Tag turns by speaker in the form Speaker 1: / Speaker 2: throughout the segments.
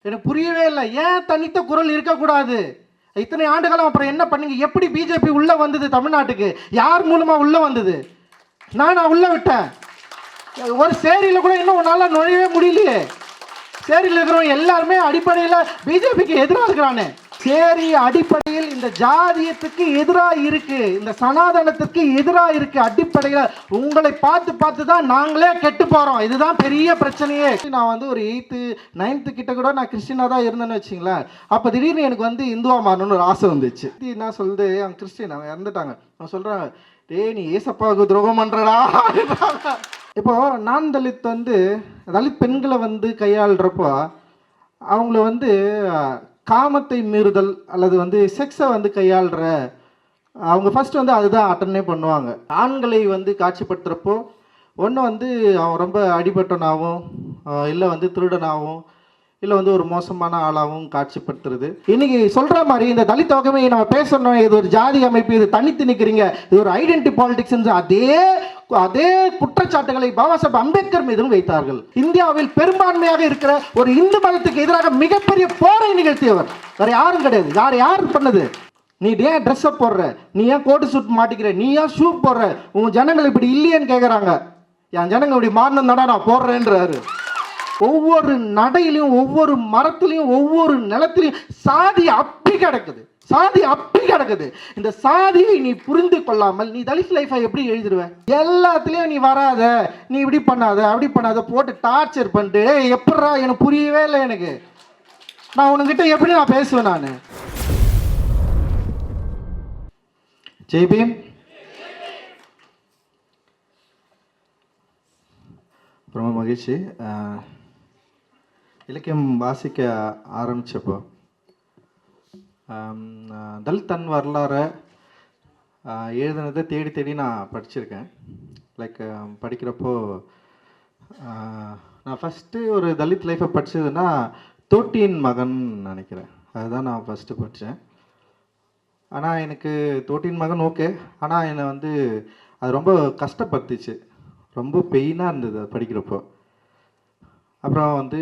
Speaker 1: எனக்கு புரியவே இல்லை. ஏன் தனித்த குரல் இருக்கக்கூடாது? இத்தனை ஆண்டுகாலம் அப்புறம் என்ன பண்ணீங்க? எப்படி பிஜேபி உள்ள வந்தது தமிழ்நாட்டுக்கு? யார் மூலமா உள்ள வந்தது? நான் உள்ள விட்டேன். ஒரு சேரியில் கூட இன்னும் உன்னால நுழையவே முடியலையே. சேரியில் இருக்கிறவங்க எல்லாருமே அடிப்படையில் பிஜேபிக்கு எதிராக இருக்கிறானே. சேரி அடிப்படையில் இந்த ஜாதியத்துக்கு எதிராக இருக்கு, இந்த சனாதனத்துக்கு எதிராக இருக்கு. அடிப்படையில் உங்களை பார்த்து பார்த்து தான் நாங்களே கெட்டு போறோம். இதுதான் பெரிய பிரச்சனையே. நான் வந்து ஒரு 8th 9th கிட்ட கூட நான் கிறிஸ்டினா தான் இருந்தேன்னு வச்சுங்களேன். அப்போ திடீர்னு எனக்கு வந்து இந்துவா மாறணும்னு ஒரு ஆசை வந்துச்சு. என்ன சொல்லுது, அவங்க கிறிஸ்டின், அவங்க இறந்துட்டாங்க. நான் சொல்றேன், டேய் நீ ஏசப்பாவுக்கு துரோகம் பண்றடா. இப்போ நான் தலித் வந்து தலித் பெண்களை வந்து கையாளுறப்போ அவங்கள வந்து காமத்தை மீறுதல் அல்லது வந்து செக்ஸை வந்து கையாளுற அவங்க ஃபர்ஸ்ட் வந்து அதுதான் அட்டனே பண்ணுவாங்க. ஆண்களை வந்து காட்சிப்படுத்துகிறப்போ ஒன்று வந்து அவன் ரொம்ப அடிபட்டனாகவும் இல்லை வந்து திருடனாகவும் இல்லை வந்து ஒரு மோசமான ஆளாகவும் காட்சிப்படுத்துறது. இன்னைக்கு சொல்கிற மாதிரி இந்த தலித் வகைமை நம்ம பேசணும், இது ஒரு ஜாதி அமைப்பு, இது தனித்து நிற்கிறீங்க, இது ஒரு ஐடென்டி பாலிடிக்ஸ், அதே குற்றச்சாட்டுகளை பாபா சாஹேப் அம்பேத்கர் மீதும் வைத்தார்கள். இந்தியாவில் பெரும்பான்மையாக இருக்கிற ஒரு இந்து மதத்துக்கு எதிராக மிகப்பெரிய போரை நிகழ்த்தியவர் வேற யாரும் கிடையாது. யார் பண்ணது? நீ ஏன் ட்ரெஸ்ஸை போடுற, நீ ஏன் கோட்டு சூட் மாட்டிக்கிற, நீ ஏன் ஷூ போடுற, உங்க ஜனங்கள் இப்படி இல்லையேன்னு கேட்குறாங்க. என் ஜனங்கள் இப்படி மாறணும் தானே நான் போடுறேன்றாரு. ஒவ்வொரு நடையிலையும் ஒவ்வொரு மரத்துலையும் ஒவ்வொரு நிலத்திலையும் சாதி அப்படி கிடக்குது. இந்த சாதியை நீ புரிந்து கொள்ளாமல் நீ தலித் லைஃபை எப்படி எழுதிடுவ? எல்லாத்துலேயும் நீ வராத, நீ இப்படி பண்ணாத அப்படி பண்ணாத போட்டு டார்ச்சர் பண்ணிட்டு எப்படா எனக்கு புரியவே இல்லை. எனக்கு நான் உனக்கிட்ட எப்படி நான் பேசுவேன்? நான் ஜெய்பீம். ரொம்ப மகிழ்ச்சி. இலக்கியம் வாசிக்க ஆரம்பித்தப்போ தலித் தன் வரலாறை எழுதுனதை தேடி தேடி நான் படிச்சிருக்கேன். லைக் படிக்கிறப்போ நான் ஃபஸ்ட்டு ஒரு தலித் லைஃப்பை படித்ததுன்னா தோட்டியின் மகன் நினைக்கிறேன். அதுதான் நான் ஃபஸ்ட்டு படித்தேன். ஆனால் எனக்கு தோட்டியின் மகன் ஓகே, ஆனால் என்னை வந்து அது ரொம்ப கஷ்டப்படுத்துச்சு, ரொம்ப பெயினாக இருந்தது அது படிக்கிறப்போ. அப்புறம் வந்து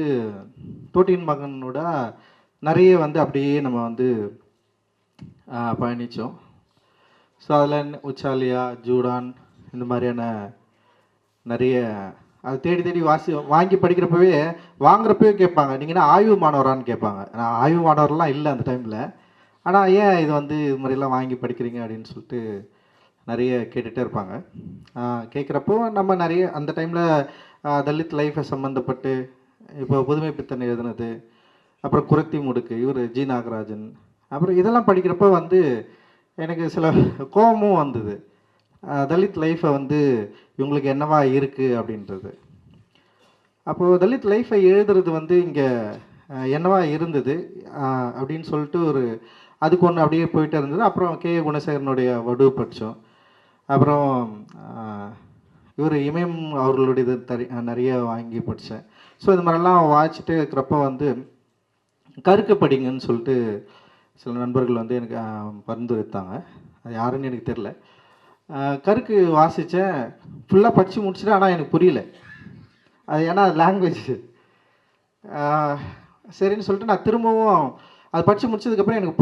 Speaker 1: தோட்டியின் மகனோட நிறைய வந்து அப்படியே நம்ம வந்து பயணித்தோம். ஸோ அதில் உச்சாலியா, ஜூடான், இந்த மாதிரியான நிறைய அது தேடி தேடி வாங்கி படிக்கிறப்பவே வாங்குறப்பவே கேட்பாங்க, நீங்கள் என்ன ஆய்வு மாணவரான்னு கேட்பாங்க. நான் ஆய்வு மாணவர்லாம் இல்லை அந்த டைமில். ஆனால் ஏன் இது வந்து இது மாதிரிலாம் வாங்கி படிக்கிறீங்க அப்படின்னு சொல்லிட்டு நிறைய கேட்டுகிட்டே இருப்பாங்க. கேட்குறப்போ நம்ம நிறைய அந்த டைமில் தலித் லைஃப்பை சம்மந்தப்பட்டு இப்போ புதுமை பித்தன் எழுதுனது, அப்புறம் குரத்தி முடுக்கு இவர் ஜி நாகராஜன், அப்புறம் இதெல்லாம் படிக்கிறப்போ வந்து எனக்கு சில கோபமும் வந்தது. தலித் லைஃப்பை வந்து இவங்களுக்கு என்னவா இருக்குது அப்படின்றது. அப்போது தலித் லைஃப்பை எழுதுறது வந்து இங்கே என்னவா இருந்தது அப்படின்னு சொல்லிட்டு ஒரு அதுக்கு ஒன்று அப்படியே போயிட்டே இருந்தது. அப்புறம் கே குணசேகரனுடைய வடு படித்தோம். அப்புறம் இவர் இமயம் அவர்களுடைய நிறைய வாங்கி படித்தேன். ஸோ இது மாதிரிலாம் வாசிச்சுட்டு இருக்கிறப்ப வந்து கருக்கு படிங்கன்னு சொல்லிட்டு சில நண்பர்கள் வந்து எனக்கு பரிந்துரைத்தாங்க. அது யாருன்னு எனக்கு தெரில. கருக்கு வாசித்தேன், ஃபுல்லாக படித்து முடிச்சுட்டேன். ஆனால் எனக்கு புரியல அது, ஏன்னா அது லாங்குவேஜ். சரின்னு சொல்லிட்டு நான் திரும்பவும் அது படித்து முடிச்சதுக்கப்புறம் எனக்கு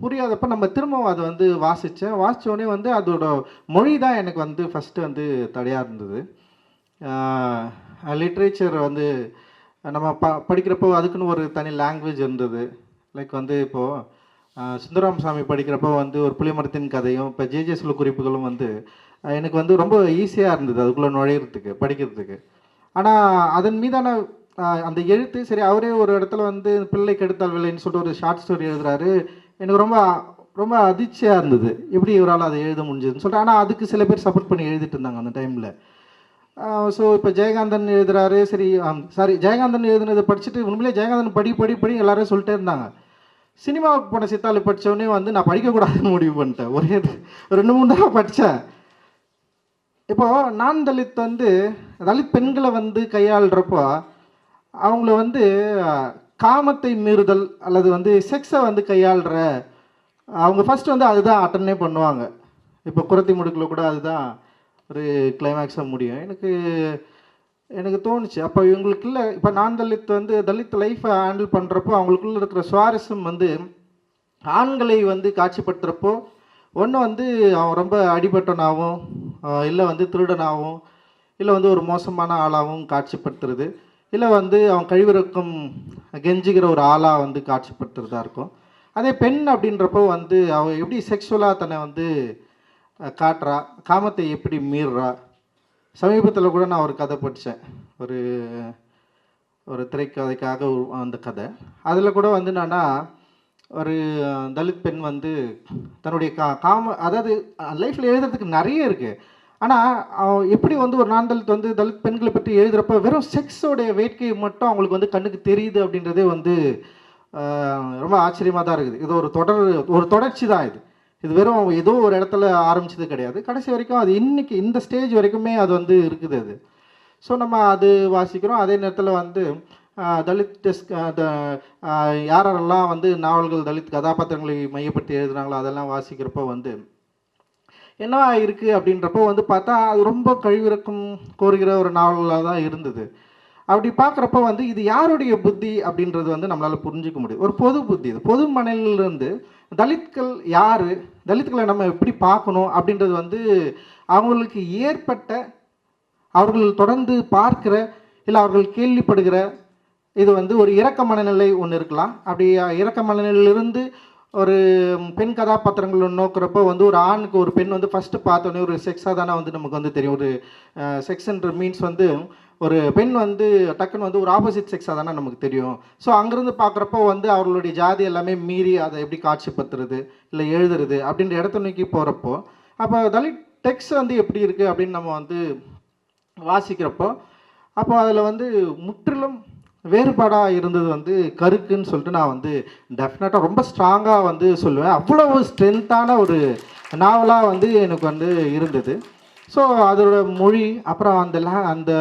Speaker 1: புரியாதப்போ நம்ம திரும்பவும் அதை வந்து வாசித்தோடனே வந்து அதோட மொழி தான் எனக்கு வந்து ஃபஸ்ட்டு வந்து தடையாக இருந்தது. லிட்ரேச்சர் வந்து நம்ம படிக்கிறப்போ அதுக்குன்னு ஒரு தனி லாங்குவேஜ் இருந்தது. லைக் வந்து இப்போது சுந்தராம் சாமி படிக்கிறப்போ வந்து ஒரு புளிமரத்தின் கதையும் இப்போ ஜே சில குறிப்புகளும் வந்து எனக்கு வந்து ரொம்ப ஈஸியாக இருந்தது அதுக்குள்ளே நுழையிறதுக்கு, படிக்கிறதுக்கு. ஆனால் அதன் மீதான அந்த எழுத்து சரி, அவரே ஒரு இடத்துல வந்து பிள்ளை கெடுத்தால் வில்லைன்னு சொல்லிட்டு ஒரு ஷார்ட் ஸ்டோரி எழுதுறாரு. எனக்கு ரொம்ப ரொம்ப அதிர்ச்சியாக இருந்தது, எப்படி இவரால் அதை எழுத முடிஞ்சதுன்னு சொல்லிட்டு. ஆனால் அதுக்கு சில பேர் சப்போர்ட் பண்ணி எழுதிட்டு இருந்தாங்க அந்த டைமில். ஸோ இப்போ ஜெயகாந்தன் எழுதுறாரு, சரி ஜெயகாந்தன் எழுதுனதை படிச்சுட்டு உண்மையிலே ஜெயகாந்தன் படி எல்லாரும் சொல்லிட்டே இருந்தாங்க. சினிமாவுக்கு போன சித்தாலு படித்தோடனே வந்து நான் படிக்கக்கூடாதுன்னு முடிவு பண்ணிட்டேன். ஒரே 2-3 தடவை படித்தேன். இப்போது நான் தலித் வந்து தலித் பெண்களை வந்து கையாளுறப்போ அவங்கள வந்து காமத்தை மீறுதல் அல்லது வந்து செக்ஸை வந்து கையாளுற அவங்க ஃபஸ்ட்டு வந்து அதுதான் அட்டனே பண்ணுவாங்க. இப்போ குரத்தி முடுக்கில் கூட அதுதான் ஒரு கிளைமேக்ஸாக முடியும். எனக்கு எனக்கு தோணுச்சு. அப்போ இவங்களுக்குள்ள இப்போ நான் தலித் வந்து தலித் லைஃப்பை ஹேண்டில் பண்ணுறப்போ அவங்களுக்குள்ள இருக்கிற சுவாரஸ்யம் வந்து ஆண்களை வந்து காட்சிப்படுத்துகிறப்போ ஒன்று வந்து அவன் ரொம்ப அடிபட்டனாகவும் இல்லை வந்து திருடனாகவும் இல்லை வந்து ஒரு மோசமான ஆளாகவும் காட்சிப்படுத்துறது, இல்லை வந்து அவன் கழிவிறக்கம் கெஞ்சுகிற ஒரு ஆளாக வந்து காட்சிப்படுத்துறதா இருக்கும். அதே பெண் அப்படின்றப்போ வந்து அவள் எப்படி செக்ஷுவலாக தன்னை வந்து காட்டுறா, காமத்தை எப்படி மீறுறா. சமீபத்தில் கூட நான் ஒரு கதை படித்தேன், ஒரு ஒரு திரைக்கதைக்காக அந்த கதை. அதில் கூட வந்து என்னன்னா ஒரு தலித் பெண் வந்து தன்னுடைய காம அதாவது லைஃப்பில் எழுதுறதுக்கு நிறைய இருக்குது. ஆனால் எப்படி வந்து ஒரு நான் தலித் வந்து தலித் பெண்களை பற்றி எழுதுகிறப்ப வெறும் செக்ஸோடைய வேட்கை மட்டும் அவங்களுக்கு வந்து கண்ணுக்கு தெரியுது அப்படின்றதே வந்து ரொம்ப ஆச்சரியமாக தான் இருக்குது. இது ஒரு தொடர்ச்சி தான் இது. இது வெறும் ஏதோ ஒரு இடத்துல ஆரம்பிச்சது கிடையாது. கடைசி வரைக்கும் அது இன்னைக்கு இந்த ஸ்டேஜ் வரைக்குமே அது வந்து இருக்குது அது. ஸோ நம்ம அது வாசிக்கிறோம். அதே நேரத்தில் வந்து தலித் யாரெல்லாம் வந்து நாவல்கள் தலித் கதாபாத்திரங்களை மையப்படுத்தி எழுதுனாங்களோ அதெல்லாம் வாசிக்கிறப்போ வந்து என்னவா இருக்குது அப்படின்றப்போ வந்து பார்த்தா அது ரொம்ப கழிவிறக்கம் கோருகிற ஒரு நாவலாக தான் இருந்தது. அப்படி பார்க்குறப்ப வந்து இது யாருடைய புத்தி அப்படின்றது வந்து நம்மளால் புரிஞ்சிக்க முடியும். ஒரு பொது புத்தி, இது பொது மனநிலிருந்து தலித்கள் யார், தலித்களை நம்ம எப்படி பார்க்கணும் அப்படின்றது வந்து அவங்களுக்கு ஏற்பட்ட, அவர்கள் தொடர்ந்து பார்க்குற, இல்லை அவர்கள் கேள்விப்படுகிற இது வந்து ஒரு இரக்க மனநிலை ஒன்று இருக்கலாம். அப்படி இரக்க மனநிலையிலிருந்து ஒரு பெண் கதாபாத்திரங்கள் நோக்கிறப்போ வந்து ஒரு ஆணுக்கு ஒரு பெண் வந்து ஃபஸ்ட்டு பார்த்தோன்னே ஒரு செக்ஸாக தானே வந்து நமக்கு வந்து தெரியும். ஒரு செக்ஸ்ன்ற மீன்ஸ் வந்து ஒரு பெண் வந்து டக்குன்னு வந்து ஒரு ஆப்போசிட் செக்ஸாக தானே நமக்கு தெரியும். ஸோ அங்கேருந்து பார்க்குறப்போ வந்து அவர்களுடைய ஜாதி எல்லாமே மீறி அதை எப்படி காட்சிப்படுத்துறது இல்லை எழுதுறது அப்படின்ற இடத்த நோக்கி போகிறப்போ அப்போ தலித் டெக்ஸ்ட் வந்து எப்படி இருக்குது அப்படின்னு நம்ம வந்து வாசிக்கிறப்போ அப்போ அதில் வந்து முற்றிலும் வேறுபாடாக இருந்தது வந்து கருக்குன்னு சொல்லிட்டு நான் வந்து டெஃபினட்டாக ரொம்ப ஸ்ட்ராங்காக வந்து சொல்லுவேன். அவ்வளோ ஸ்ட்ரென்த்தான ஒரு நாவலாக வந்து எனக்கு வந்து இருந்தது. ஸோ அதோட மொழி, அப்புறம் அந்த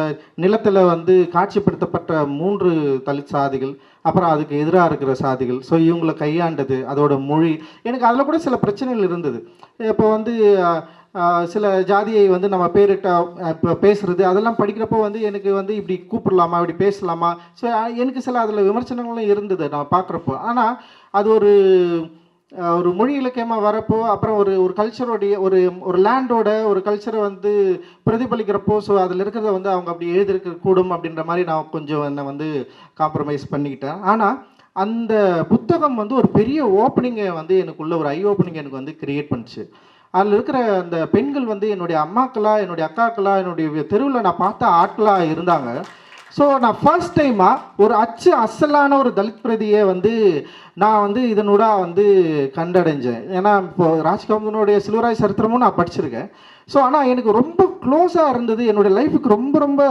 Speaker 1: நிலத்தில் வந்து காட்சிப்படுத்தப்பட்ட 3 தலித் சாதிகள், அப்புறம் அதுக்கு எதிராக இருக்கிற சாதிகள், ஸோ இவங்களை கையாண்டது, அதோட மொழி, எனக்கு அதில் கூட சில பிரச்சனைகள் இருந்தது. இப்போ வந்து சில ஜாதியை வந்து நம்ம பேரிட்ட இப்போ பேசுகிறது அதெல்லாம் படிக்கிறப்போ வந்து எனக்கு வந்து இப்படி கூப்பிடலாமா, இப்படி பேசலாமா, ஸோ எனக்கு சில அதில் விமர்சனங்களும் இருந்தது நான் பார்க்குறப்போ. ஆனால் அது ஒரு மொழி இலக்கியமாக வரப்போ அப்புறம் ஒரு கல்ச்சரோடைய ஒரு லேண்டோட ஒரு கல்ச்சரை வந்து பிரதிபலிக்கிறப்போ ஸோ அதில் இருக்கிறத வந்து அவங்க அப்படி எழுதியிருக்க கூடும் அப்படின்ற மாதிரி நான் கொஞ்சம் என்னை வந்து காம்ப்ரமைஸ் பண்ணிக்கிட்டேன். ஆனால் அந்த புத்தகம் வந்து ஒரு பெரிய ஓப்பனிங்கை வந்து எனக்குள்ள ஒரு ஐ ஓப்பனிங் எனக்கு வந்து கிரியேட் பண்ணிச்சு. அதில் இருக்கிற அந்த பெண்கள் வந்து என்னுடைய அம்மாக்களா, என்னுடைய அக்காக்களா, என்னுடைய தெருவில் நான் பார்த்த ஆட்களாக இருந்தாங்க. ஸோ நான் ஃபர்ஸ்ட் டைமாக ஒரு அசலான ஒரு தலித் பிரதியை வந்து நான் வந்து இதனூட வந்து கண்டடைஞ்சேன். ஏன்னா இப்போது ராஜ்கமலனுடைய சிலுவராய் சரித்திரமும் நான் படிச்சிருக்கேன். ஸோ ஆனால் எனக்கு ரொம்ப க்ளோஸாக இருந்தது, என்னுடைய லைஃபுக்கு ரொம்ப ரொம்ப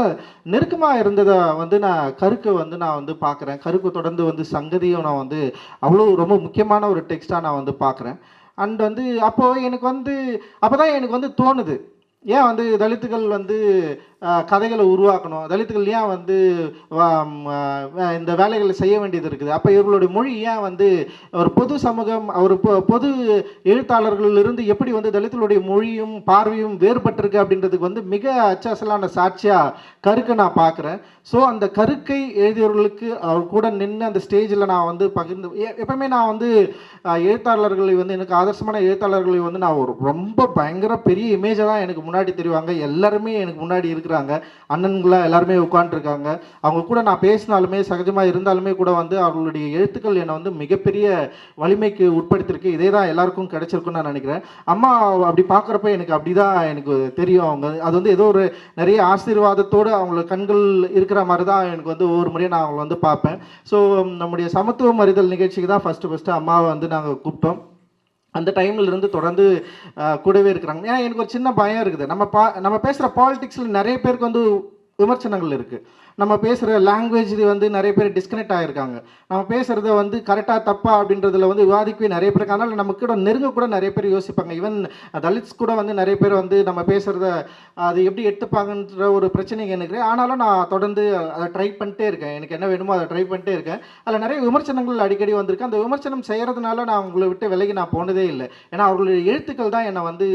Speaker 1: நெருக்கமாக இருந்ததை வந்து நான் கருக்கை வந்து நான் வந்து பார்க்குறேன். கருக்கு தொடர்ந்து வந்து சங்கதியும் நான் வந்து அவ்வளோ ரொம்ப முக்கியமான ஒரு டெக்ஸ்ட்டாக நான் வந்து பார்க்குறேன். அண்ட் வந்து அப்போது அப்போ தான் எனக்கு வந்து தோணுது, ஏன் வந்து தலித்துகள் வந்து கதைகளை உருவாக்கணும், தலித்துகள் ஏன் வந்து இந்த வேலைகளை செய்ய வேண்டியது இருக்குது, அப்போ இவர்களுடைய மொழி ஏன் வந்து ஒரு பொது சமூகம், ஒரு பொது எழுத்தாளர்களிலிருந்து எப்படி வந்து தலித்துகளுடைய மொழியும் பார்வையும் வேறுபட்டிருக்கு அப்படின்றதுக்கு வந்து மிக அச்சசலான சாட்சியாக கருக்கை நான் பார்க்குறேன். ஸோ அந்த கருக்கை எழுதியவர்களுக்கு அவர் கூட நின்று அந்த ஸ்டேஜில் நான் வந்து பகிர்ந்து எப்பவுமே நான் வந்து எழுத்தாளர்களை வந்து எனக்கு ஆதர்சமான எழுத்தாளர்களை வந்து நான் ஒரு ரொம்ப பயங்கர பெரிய இமேஜை தான் எனக்கு முன்னாடி தெரிவாங்க. எல்லாருமே எனக்கு முன்னாடி இருக்கிறாங்க, அண்ணன்களாக எல்லாருமே உட்காந்துருக்காங்க. அவங்க கூட நான் பேசினாலுமே சகஜமாக இருந்தாலுமே கூட வந்து அவர்களுடைய எழுத்துக்கள் என்னை வந்து மிகப்பெரிய வலிமைக்கு உட்படுத்திருக்கு. இதே தான் எல்லாருக்கும் கிடைச்சிருக்குன்னு நான் நினைக்கிறேன். அம்மா அப்படி பார்க்குறப்ப எனக்கு அப்படி தான் எனக்கு தெரியும். அவங்க அது வந்து ஏதோ ஒரு நிறைய ஆசீர்வாதத்தோடு அவங்கள கண்கள் இருக்கிற மாதிரி தான் எனக்கு வந்து ஒவ்வொரு முறையும் நான் அவங்களை வந்து பார்ப்பேன். ஸோ நம்முடைய சமத்துவம் அறிதல் நிகழ்ச்சிக்கு தான் ஃபஸ்ட்டு அம்மாவை வந்து நாங்கள் கூப்பிட்டோம். அந்த டைமில் இருந்து தொடர்ந்து கூடவே இருக்கிறாங்க. ஏன்னா எனக்கு ஒரு சின்ன பயம் இருக்குது, நம்ம பேசுகிற பாலிடிக்ஸில் நிறைய பேருக்கு வந்து விமர்சனங்கள் இருக்குது. நம்ம பேசுகிற லாங்குவேஜ் வந்து நிறைய பேர் டிஸ்கனெக்ட் ஆகிருக்காங்க. நம்ம பேசுகிறத வந்து கரெக்டாக தப்பா அப்படின்றதுல வந்து விவாதிக்கவே நிறைய பேருக்கு. அதனால் நம்ம கூட நெருங்க கூட நிறைய பேர் யோசிப்பாங்க. ஈவன் தலித்ஸ் கூட வந்து நிறைய பேர் வந்து நம்ம பேசுகிறத அது எப்படி எடுத்துப்பாங்கன்ற ஒரு பிரச்சனை எனக்கு. ஆனாலும் நான் தொடர்ந்து அதை ட்ரை பண்ணிட்டே இருக்கேன். எனக்கு என்ன வேணுமோ அதை ட்ரை பண்ணிட்டே இருக்கேன். அதில் நிறைய விமர்சனங்கள் அடிக்கடி வந்திருக்கு. அந்த விமர்சனம் செய்கிறதுனால நான் உங்களை விட்டு விலகி நான் போனதே இல்லை. ஏன்னா அவர்களுடைய எழுத்துக்கள் தான் என்னை வந்து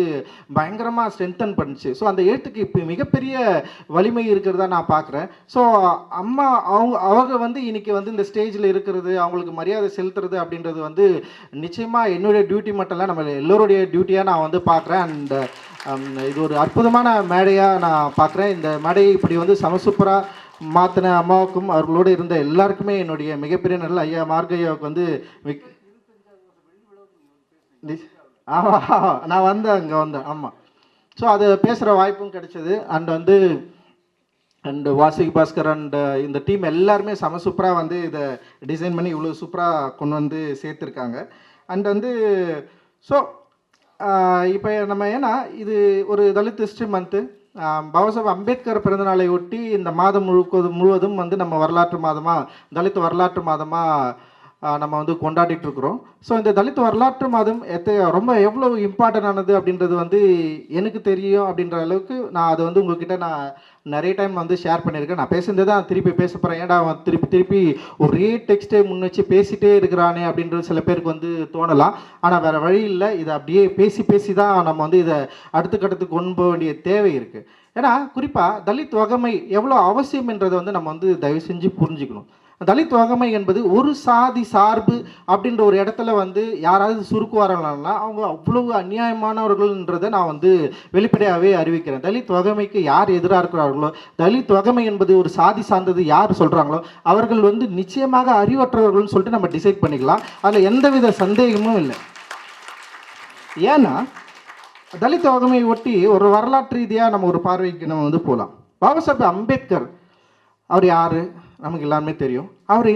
Speaker 1: பயங்கரமாக ஸ்ட்ரென்தன் பண்ணுச்சு. ஸோ அந்த எழுத்துக்கு இப்போ மிகப்பெரிய வலிமை இருக்கிறதா நான் பார்க்குறேன். ஸோ அம்மா அவங்க வந்து இன்றைக்கி வந்து இந்த ஸ்டேஜில் இருக்கிறது, அவங்களுக்கு மரியாதை செலுத்துறது அப்படின்றது வந்து நிச்சயமாக என்னுடைய டியூட்டி மட்டும் இல்லை, நம்ம எல்லோருடைய டியூட்டியாக நான் வந்து பார்க்குறேன். அண்ட் இது ஒரு அற்புதமான மேடையாக நான் பார்க்குறேன். இந்த மேடையை இப்படி வந்து சமசூப்பராக மாற்றின அம்மாவுக்கும் அவர்களோடு இருந்த எல்லாருக்குமே என்னுடைய மிகப்பெரிய நல்ல ஐயா மார்கையாவுக்கு வந்து ஆமாம் நான் வந்தேன், அங்கே வந்தேன். ஆமாம். ஸோ அது பேசுகிற வாய்ப்பும் கிடைச்சது. அண்ட் வாசிக் பாஸ்கர் அண்ட் இந்த டீம் எல்லாருமே செம சூப்பராக வந்து இதை டிசைன் பண்ணி இவ்வளோ சூப்பராக கொண்டு வந்து சேர்த்துருக்காங்க. அண்ட் வந்து ஸோ இப்போ நம்ம ஏன்னா இது ஒரு தலித் ஹிஸ்ட்ரி மந்த்து, பாபாசாஹேப் அம்பேத்கர் பிறந்தநாளை ஒட்டி இந்த மாதம் முழுவதும் வந்து நம்ம வரலாற்று மாதமாக, தலித் வரலாற்று மாதமாக நம்ம வந்து கொண்டாடிட்டு இருக்கிறோம். ஸோ இந்த தலித் வரலாற்று மாதம் ரொம்ப எவ்வளோ இம்பார்ட்டன்டானது அப்படின்றது வந்து எனக்கு தெரியும். அப்படின்ற அளவுக்கு நான் அதை வந்து உங்ககிட்ட நான் நிறைய டைம் வந்து ஷேர் பண்ணியிருக்கேன். நான் பேசுனது தான் திருப்பி பேச போகிறேன். ஏன்டா அவன் திருப்பி ஒரே டெக்ஸ்ட்டை முன் வச்சு பேசிகிட்டே இருக்கிறானே அப்படின்றது சில பேருக்கு வந்து தோணலாம். ஆனால் வேறு வழி இல்லை, இதை அப்படியே பேசி தான் நம்ம வந்து இதை அடுத்த கட்டத்துக்கு கொண்டு போக வேண்டிய தேவை இருக்குது. ஏன்னா குறிப்பாக தலித் வகமை எவ்வளோ அவசியம் என்றதை வந்து நம்ம வந்து தயவு செஞ்சு புரிஞ்சுக்கணும். தலித் வகமை என்பது ஒரு சாதி சார்பு அப்படின்ற ஒரு இடத்துல வந்து யாராவது சுருக்குவார்கள்னா அவங்க அவ்வளவு அநியாயமானவர்கள்ன்றதை நான் வந்து வெளிப்படையாகவே அறிவிக்கிறேன். தலித் வகமைக்கு யார் எதிராக இருக்கிறார்களோ, தலித் வகமை என்பது ஒரு சாதி சார்ந்தது யார் சொல்கிறாங்களோ அவர்கள் வந்து நிச்சயமாக அறிவற்றவர்கள்னு சொல்லிட்டு நம்ம டிசைட் பண்ணிக்கலாம். அதில் எந்தவித சந்தேகமும் இல்லை. ஏன்னா தலித் வகமையை ஒட்டி ஒரு வரலாற்று ரீதியாக நம்ம ஒரு பார்வைக்கு நம்ம வந்து போகலாம். பாபாசாஹேப் அம்பேத்கர் அவர் யார் நமக்கு எல்லாருமே தெரியும். அவர்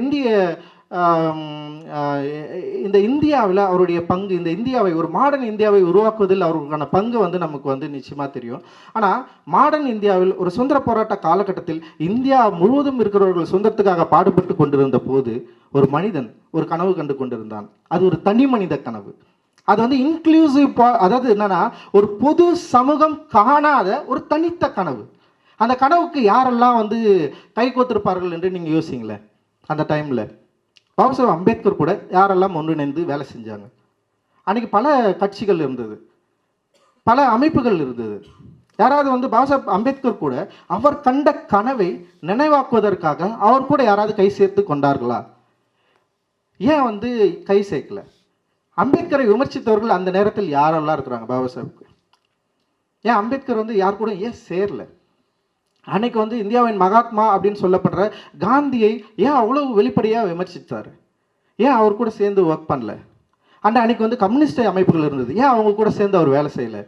Speaker 1: இந்த இந்தியாவில் அவருடைய பங்கு, இந்த இந்தியாவை ஒரு மாடர்ன் இந்தியாவை உருவாக்குவதில் அவருக்கான பங்கு வந்து நமக்கு வந்து நிச்சயமாக தெரியும். ஆனால் மாடர்ன் இந்தியாவில் ஒரு சுதந்திர போராட்ட காலகட்டத்தில் இந்தியா முழுவதும் இருக்கிறவர்கள் சுதந்திரத்துக்காக பாடுபட்டு கொண்டிருந்த போது ஒரு மனிதன் ஒரு கனவு கண்டு கொண்டிருந்தான். அது ஒரு தனி மனித கனவு. அது வந்து இன்க்ளூசிவ், அதாவது என்னன்னா ஒரு பொது சமூகம் காணாத ஒரு தனித்த கனவு. அந்த கனவுக்கு யாரெல்லாம் வந்து கை கோத்திருப்பார்கள் என்று நீங்கள் யோசிங்களேன். அந்த டைமில் பாபாசாஹேப் அம்பேத்கர் கூட யாரெல்லாம் ஒன்றிணைந்து வேலை செஞ்சாங்க. அன்றைக்கி பல கட்சிகள் இருந்தது, பல அமைப்புகள் இருந்தது. யாராவது வந்து பாபாசாஹேப் அம்பேத்கர் கூட அவர் கண்ட கனவை நினைவாக்குவதற்காக அவர் கூட யாராவது கை சேர்த்து கொண்டார்களா? ஏன் வந்து கை சேர்க்கல? அம்பேத்கரை விமர்சித்தவர்கள் அந்த நேரத்தில் யாரெல்லாம் இருக்கிறாங்க? பாபாசாஹேப்க்கு ஏன் அம்பேத்கர் வந்து யார் கூட ஏன் சேரல? அன்னைக்கு வந்து இந்தியாவின் மகாத்மா அப்படின்னு சொல்லப்படுற காந்தியை ஏன் அவ்வளோ வெளிப்படையாக விமர்சித்தார்? ஏன் அவர் கூட சேர்ந்து ஒர்க் பண்ணல? அன்னைக்கு வந்து கம்யூனிஸ்ட் அமைப்புகள் இருந்தது, ஏன் அவங்க கூட சேர்ந்து அவர் வேலை செய்யலை?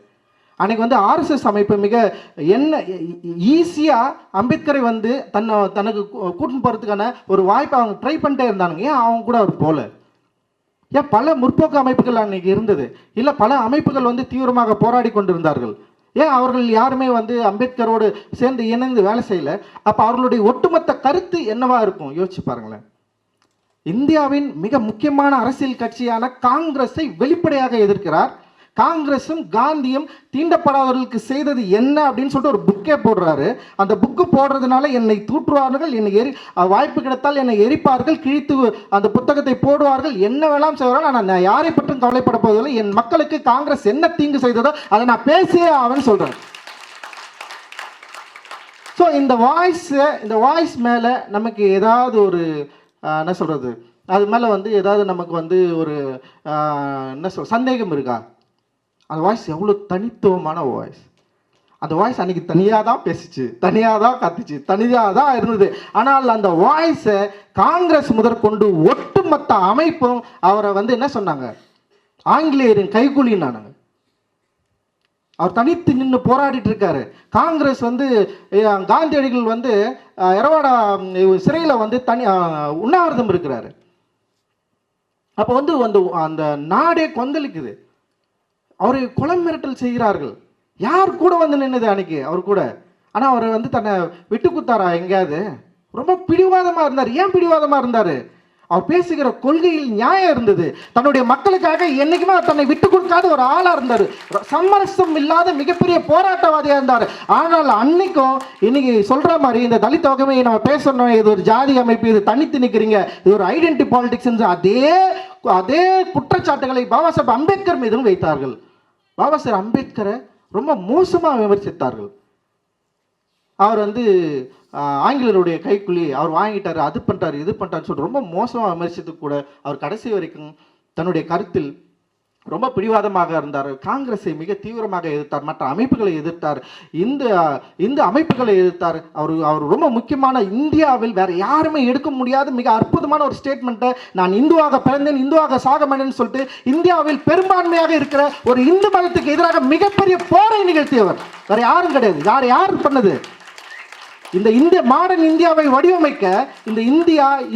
Speaker 1: அன்னைக்கு வந்து ஆர்எஸ்எஸ் அமைப்பு மிக ஈஸியாக அம்பேத்கரை வந்து தனக்கு கூட்டின்னு போகிறதுக்கான ஒரு வாய்ப்பை அவங்க ட்ரை பண்ணிட்டே இருந்தானுங்க, ஏன் அவங்க கூட அவர் போகல? ஏன் பல முற்போக்கு அமைப்புகள் அன்னைக்கு இருந்தது, இல்லை பல அமைப்புகள் வந்து தீவிரமாக போராடி கொண்டிருந்தார்கள், ஏன் அவர்கள் யாருமே வந்து அம்பேத்கரோடு சேர்ந்து இணைந்து வேலை செய்யல? அப்போ அவர்களுடைய ஒட்டுமொத்த கருத்து என்னவா இருக்கும் யோசிச்சு பாருங்களேன். இந்தியாவின் மிக முக்கியமான அரசியல் கட்சியான காங்கிரஸை வெளிப்படையாக எதிர்க்கிறார். காங்கிரஸும் காந்தியும் தீண்டப்படாதவர்களுக்கு செய்தது என்ன அப்படின்னு சொல்லிட்டு ஒரு புக்கே போடுறாரு. அந்த புக்கு போடுறதுனால என்னை தூற்றுவார்கள், என்னை வாய்ப்பு கிடைத்தால் என்னை எரிப்பார்கள், கிழித்து அந்த புத்தகத்தை போடுவார்கள், என்ன வேணாம் செய்வார்கள். ஆனால் நான் யாரை பற்றும் கவலைப்பட போவதில்லை. என் மக்களுக்கு காங்கிரஸ் என்ன தீங்கு செய்ததோ அதை நான் பேசியே அவன் சொல்கிறேன். ஸோ இந்த வாய்ஸ் மேலே நமக்கு ஏதாவது ஒரு என்ன சொல்கிறது, அது மேலே வந்து ஏதாவது நமக்கு வந்து ஒரு சந்தேகம் இருக்கா? அந்த வாய்ஸ் எவ்வளோ தனித்துவமான வாய்ஸ். அந்த வாய்ஸ் அன்றைக்கி தனியாக தான் பேசிச்சு, தனியாக தான் கத்துச்சு, தனியாக தான் இருந்தது. ஆனால் அந்த வாய்ஸை காங்கிரஸ் முதற்கொண்டு ஒட்டுமொத்த அமைப்பும் அவரை வந்து என்ன சொன்னாங்க, ஆங்கிலேயரின் கைகூலினானுங்க. அவர் தனித்து நின்று போராடிட்டு இருக்காரு. காங்கிரஸ் வந்து காந்தியடிகள் வந்து எரவாடா சிறையில் வந்து உண்ணாவிரதம் இருக்கிறாரு. அப்போ வந்து அந்த நாடே கொந்தளிக்குது. அவரை கொலை மிரட்டல் செய்கிறார்கள். யார் கூட வந்து நின்னது அன்னைக்கு அவர் கூட? ஆனால் அவரை வந்து தன்னை விட்டு கொடுத்தாரா எங்கேயாவது? ரொம்ப பிடிவாதமாக இருந்தார். ஏன் பிடிவாதமாக இருந்தார்? அவர் பேசுகிற கொள்கையில் நியாயம் இருந்தது. தன்னுடைய மக்களுக்காக என்னைக்குமே தன்னை விட்டு கொடுக்காத ஒரு ஆளாக இருந்தார். சமரசம் இல்லாத மிகப்பெரிய போராட்டவாதியாக இருந்தார். ஆனால் அன்னைக்கும் இன்னைக்கு சொல்கிற மாதிரி இந்த தலித் வகைமையை நம்ம பேசணும், இது ஒரு ஜாதி அமைப்பு, இது தனித்து நிற்கிறீங்க, இது ஒரு ஐடென்டி பாலிடிக்ஸ், அதே குற்றச்சாட்டுகளை பாபா சாஹேப் அம்பேத்கர் மீதும் வைத்தார்கள். பாபா சாஹேப் அம்பேத்கரை ரொம்ப மோசமாக விமர்சித்தார்கள். அவர் வந்து ஆங்கிலருடைய கைக்குள்ளி அவர் வாங்கிட்டார், அது பண்ணிட்டார், இது பண்ணிட்டாருன்னு சொல்லிட்டு ரொம்ப மோசமாக விமர்சித்து கூட அவர் கடைசி வரைக்கும் தன்னுடைய கருத்தில் ரொம்ப பிடிவாதமாக இருந்தார். காங்கிரஸை மிக தீவிரமாக எதிர்த்தார், மற்ற அமைப்புகளை எதிர்த்தார், இந்த அமைப்புகளை எதிர்த்தார். அவர் ரொம்ப முக்கியமான இந்தியாவில் வேற யாருமே எடுக்க முடியாத மிக அற்புதமான ஒரு ஸ்டேட்மெண்ட்டை, நான் இந்துவாக பிறந்தேன், இந்துவாக சாக மாட்டேன்னு சொல்லிட்டு இந்தியாவில் பெரும்பான்மையாக இருக்கிற ஒரு இந்து மதத்துக்கு எதிராக மிகப்பெரிய போரை நிகழ்த்தியவர். வேற யாரும் கிடையாது. யார் பண்ணது? இந்த மாடர்ன் இந்தியாவை வடிவமைக்க இந்த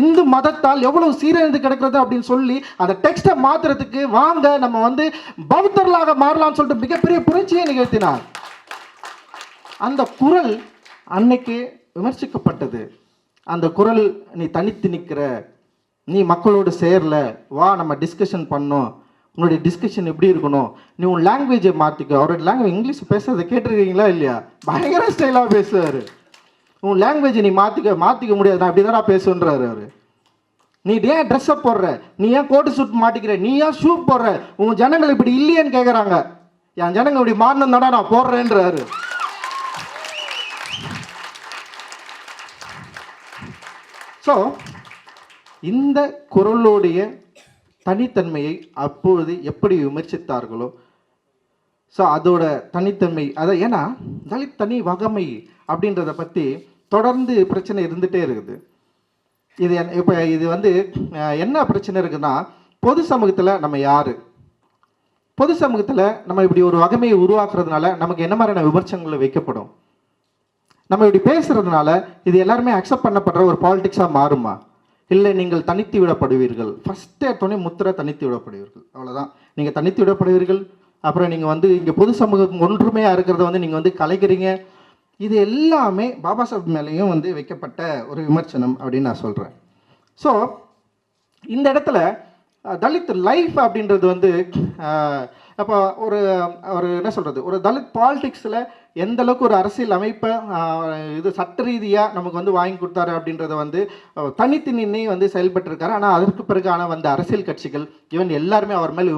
Speaker 1: இந்து மதத்தால் எவ்வளவு சீரழிந்து கிடக்கிறது அப்படின்னு சொல்லி அந்த டெக்ஸ்டை மாத்துறதுக்கு வாங்க நம்ம வந்து பௌத்தர்களாக மாறலாம்னு சொல்லிட்டு மிகப்பெரிய புரட்சியை நிகழ்த்தினார். அந்த குரல் அன்னைக்கு விமர்சிக்கப்பட்டது. அந்த குரல், நீ தனித்து நிற்கிற, நீ மக்களோடு சேரல, வா நம்ம டிஸ்கஷன் பண்ணோம், உன்னுடைய டிஸ்கஷன் எப்படி இருக்கணும், நீ உன் லாங்குவேஜை மாற்றிக்கோ. அவரோட லாங்குவேஜ் இங்கிலீஷ் பேசுறதை கேட்டிருக்கீங்களா இல்லையா? பயங்கர ஸ்டைலாக பேசுவார். உன் லாங்குவேஜை நீ மாற்றிக்க முடியாது, நான் அப்படி தானே பேசுன்றாரு அவர். நீ ஏன் ட்ரெஸ்ஸப் போடுற, நீ ஏன் கோட்டு சூட் மாட்டிக்கிற, நீ ஏன் ஷூ போடுற, உன் ஜனங்கள் இப்படி இல்லையேன்னு கேட்குறாங்க. என் ஜனங்கள் இப்படி மாறணும் தானே நான் போடுறேன்றாரு. ஸோ இந்த குரலுடைய தனித்தன்மையை அப்பொழுது எப்படி விமர்சித்தார்களோ, ஸோ அதோட தனித்தன்மை அதை, ஏன்னா தலித் தனி வகமை அப்படின்றத பற்றி தொடர்ந்து பிரச்சனை இருந்துகிட்டே இருக்குது. இது வந்து என்ன பிரச்சனை இருக்குன்னா, பொது சமூகத்தில் நம்ம யார், பொது சமூகத்தில் நம்ம இப்படி ஒரு வகைமையை உருவாக்குறதுனால நமக்கு என்ன மாதிரியான விமர்சனங்களை வைக்கப்படும், நம்ம இப்படி பேசுறதுனால இது எல்லாருமே அக்செப்ட் பண்ணப்படுற ஒரு பாலிடிக்ஸாக மாறுமா, இல்லை நீங்கள் தனித்து விடப்படுவீர்கள். ஃபஸ்ட்டு எடுத்தோடனே முத்திரை தனித்து விடப்படுவீர்கள், அவ்வளோதான். நீங்கள் தனித்து விடப்படுவீர்கள். அப்புறம் நீங்கள் வந்து இங்கே பொது சமூகம் ஒன்றுமையாக இருக்கிறத வந்து நீங்கள் வந்து கலைக்கிறீங்க. இது எல்லாமே பாபா சாஹேப் மேலேயும் வந்து வைக்கப்பட்ட ஒரு விமர்சனம் அப்படின்னு நான் சொல்கிறேன். ஸோ இந்த இடத்துல தலித் லைஃப் அப்படின்றது வந்து அப்போ ஒரு என்ன சொல்கிறது, ஒரு தலித் பாலிடிக்ஸில் எந்த அளவுக்கு ஒரு அரசியல் அமைப்பை இது சட்ட ரீதியாக நமக்கு வந்து வாங்கி கொடுத்தாரு அப்படின்றத வந்து தனித்து நின்று வந்து செயல்பட்டுருக்காரு. ஆனால் அதற்கு பிறகான வந்து அரசியல் கட்சிகள் ஈவன் எல்லாருமே அவர் மேலே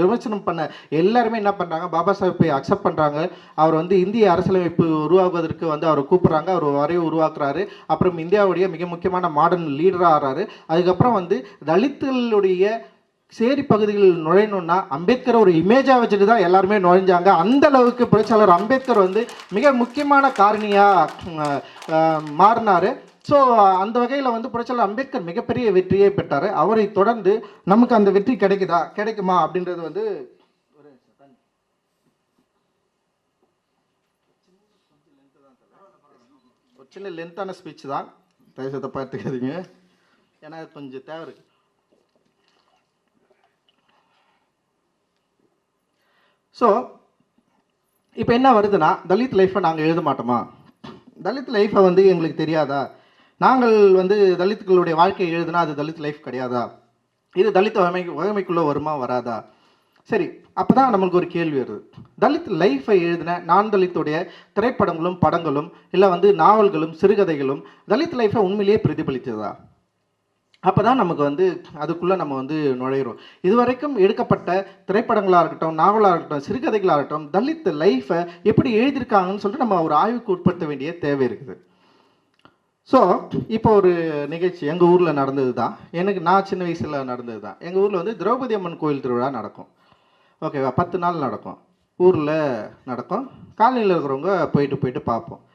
Speaker 1: விமர்சனம் பண்ண எல்லாருமே என்ன பண்ணுறாங்க, பாபா சாஹேப்பை அக்செப்ட் பண்ணுறாங்க. அவர் வந்து இந்திய அரசியலமைப்பு உருவாக்குவதற்கு வந்து அவரை கூப்பிட்றாங்க, அவர் வரைய உருவாக்குறாரு. அப்புறம் இந்தியாவுடைய மிக முக்கியமான மாடர்ன் லீடராக ஆகிறாரு. அதுக்கப்புறம் வந்து தலித்துகளுடைய சேரி பகுதிகளில் நுழையணுன்னா அம்பேத்கர் ஒரு இமேஜாக வச்சுட்டு தான் எல்லாருமே நுழைஞ்சாங்க. அந்த அளவுக்கு புரட்சியாளர் அம்பேத்கர் வந்து மிக முக்கியமான காரணியாக மாறினார். ஸோ அந்த வகையில் வந்து புரட்சியாளர் அம்பேத்கர் மிகப்பெரிய வெற்றியை பெற்றார். அவரை தொடர்ந்து நமக்கு அந்த வெற்றி கிடைக்குமா அப்படின்றது வந்து ஒரு சின்ன லென்த்தான ஸ்பீச் தான், தயவுசெய்து பார்த்துக்காதீங்க, ஏன்னா கொஞ்சம் தேவை இருக்குது. ஸோ இப்போ என்ன வருதுன்னா, தலித் லைஃப்பை நாங்கள் எழுத மாட்டோமா, தலித் லைஃப்பை வந்து எங்களுக்கு தெரியாதா, நாங்கள் வந்து தலித்துக்களுடைய வாழ்க்கையை எழுதுனா அது தலித் லைஃப் கிடையாதா, இது தலித் வகைமைக்குள்ளே வருமா வராதா? சரி, அப்போ தான் நம்மளுக்கு ஒரு கேள்வி வருது. தலித் லைஃப்பை எழுதின நான் தலித்துடைய திரைப்படங்களும் படங்களும் இல்லை வந்து நாவல்களும் சிறுகதைகளும் தலித் லைஃப்பை உண்மையிலேயே பிரதிபலித்ததா? அப்போ தான் நமக்கு வந்து அதுக்குள்ளே நம்ம வந்து நுழையிறோம். இதுவரைக்கும் எடுக்கப்பட்ட திரைப்படங்களாக இருக்கட்டும், நாவலாக இருக்கட்டும், சிறுகதைகளாக இருக்கட்டும், தலித் லைஃப்பை எப்படி எழுதியிருக்காங்கன்னு சொல்லிட்டு நம்ம ஒரு ஆய்வுக்கு உட்படுத்த வேண்டிய தேவை இருக்குது. ஸோ இப்போ ஒரு நிகழ்ச்சி எங்கள் ஊரில் நடந்தது தான், நான் சின்ன வயசில் நடந்தது தான். எங்கள் ஊரில் வந்து திரௌபதி அம்மன் கோயில் திருவிழா நடக்கும். ஓகேவா? 10 நாள் நடக்கும், ஊரில் நடக்கும். காலனியில் இருக்கிறவங்க போயிட்டு பார்ப்போம்.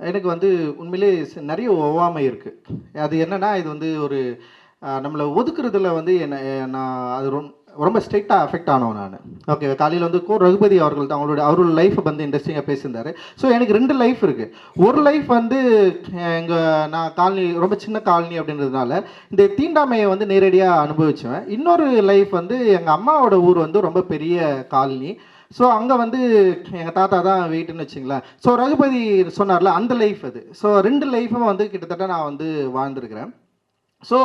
Speaker 1: எனக்கு வந்து உண்மையிலே நிறைய ஒவ்வாமை இருக்குது. அது என்னென்னா, இது வந்து ஒரு நம்மளை ஒதுக்குறதுல வந்து நான் அது ரொம்ப ஸ்ட்ரிக்டாக அஃபெக்ட் ஆனோம் நான். ஓகே, காலையில் வந்து ரகுபதி அவர்கள் தான் அவரோட லைஃப்பை வந்து இன்ட்ரெஸ்டிங்காக பேசியிருந்தார். ஸோ எனக்கு 2 லைஃப் இருக்குது. ஒரு லைஃப் வந்து நான் காலனி ரொம்ப சின்ன காலனி அப்படின்றதுனால இந்த தீண்டாமையை வந்து நேரடியாக அனுபவிச்சுவேன். இன்னொரு லைஃப் வந்து எங்கள் அம்மாவோட ஊர் வந்து ரொம்ப பெரிய காலனி. ஸோ அங்கே வந்து எங்கள் தாத்தா தான் வெயிட்டுன்னு வச்சுங்களேன். ஸோ ரகுபதி சொன்னார்ல அந்த லைஃப் அது. ஸோ 2 லைஃபும் வந்து கிட்டத்தட்ட நான் வந்து வாழ்ந்துருக்கிறேன். ஸோ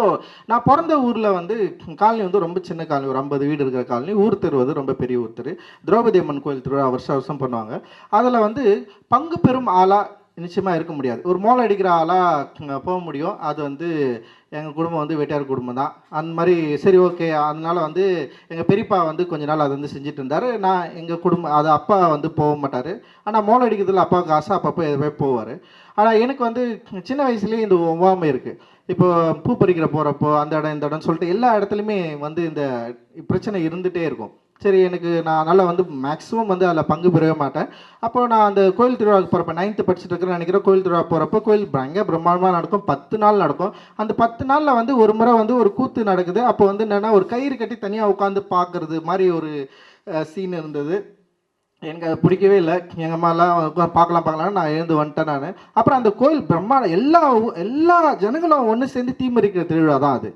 Speaker 1: நான் பிறந்த ஊரில் வந்து காலனி வந்து ரொம்ப சின்ன காலனி, ஒரு 50 வீடு இருக்கிற காலனி. ஊர் தெரு வந்து ரொம்ப பெரிய ஊர் தெரு. திரௌபதி அம்மன் கோயில் திருவிழா வருஷம் வருஷம் பண்ணுவாங்க. அதில் வந்து பங்கு பெறும் ஆளாக நிச்சயமாக இருக்க முடியாது. ஒரு மோளம் அடிக்கிற ஆளாக போக முடியும். அது வந்து எங்கள் குடும்பம் வந்து வெட்டியார் குடும்பம் தான். அந்த மாதிரி சரி ஓகே. அதனால் வந்து எங்கள் பெரியப்பா வந்து கொஞ்ச நாள் அதை வந்து செஞ்சுட்டு இருந்தார். நான் எங்கள் குடும்பம் அது அப்பா வந்து போக மாட்டார். ஆனால் மோளம் அடிக்கிறதுல அப்பாவுக்கு ஆசை, அப்பப்போ எதுவே போவார். ஆனால் எனக்கு வந்து சின்ன வயசுலேயே இந்த ஒவ்வாமை இருக்குது. இப்போ பூ பறிக்கிற போகிறப்போ அந்த இடம் இந்த இடம்னு சொல்லிட்டு எல்லா இடத்துலையுமே வந்து இந்த பிரச்சனை இருந்துகிட்டே இருக்கும். சரி எனக்கு நான் அதனால் வந்து மேக்ஸிமம் வந்து அதில் பங்கு பெறவே மாட்டேன். அப்போ நான் அந்த கோயில் திருவிழாவுக்கு போகிறப்ப 9th படிச்சுட்டு இருக்கிறேன் நினைக்கிறேன். கோயில் திருவிழா போகிறப்போ கோயில் பயங்கர பிரம்மாண்டமாக நடக்கும். 10 நாள் நடக்கும். அந்த 10 நாளில் வந்து ஒரு முறை வந்து ஒரு கூத்து நடக்குது. அப்போ வந்து என்னென்னா ஒரு கயிறு கட்டி தனியாக உட்காந்து பார்க்குறது மாதிரி ஒரு சீன் இருந்தது. எனக்கு அது பிடிக்கவே இல்லை. எங்கள் அம்மாலாம் பார்க்கலாம் நான் எழுந்து வந்துட்டேன் நான். அப்புறம் அந்த கோயில் பிரம்மாண்டம் எல்லா ஜனங்களும் ஒன்று சேர்ந்து தீமிதிக்கிற திருவிழா தான் அது.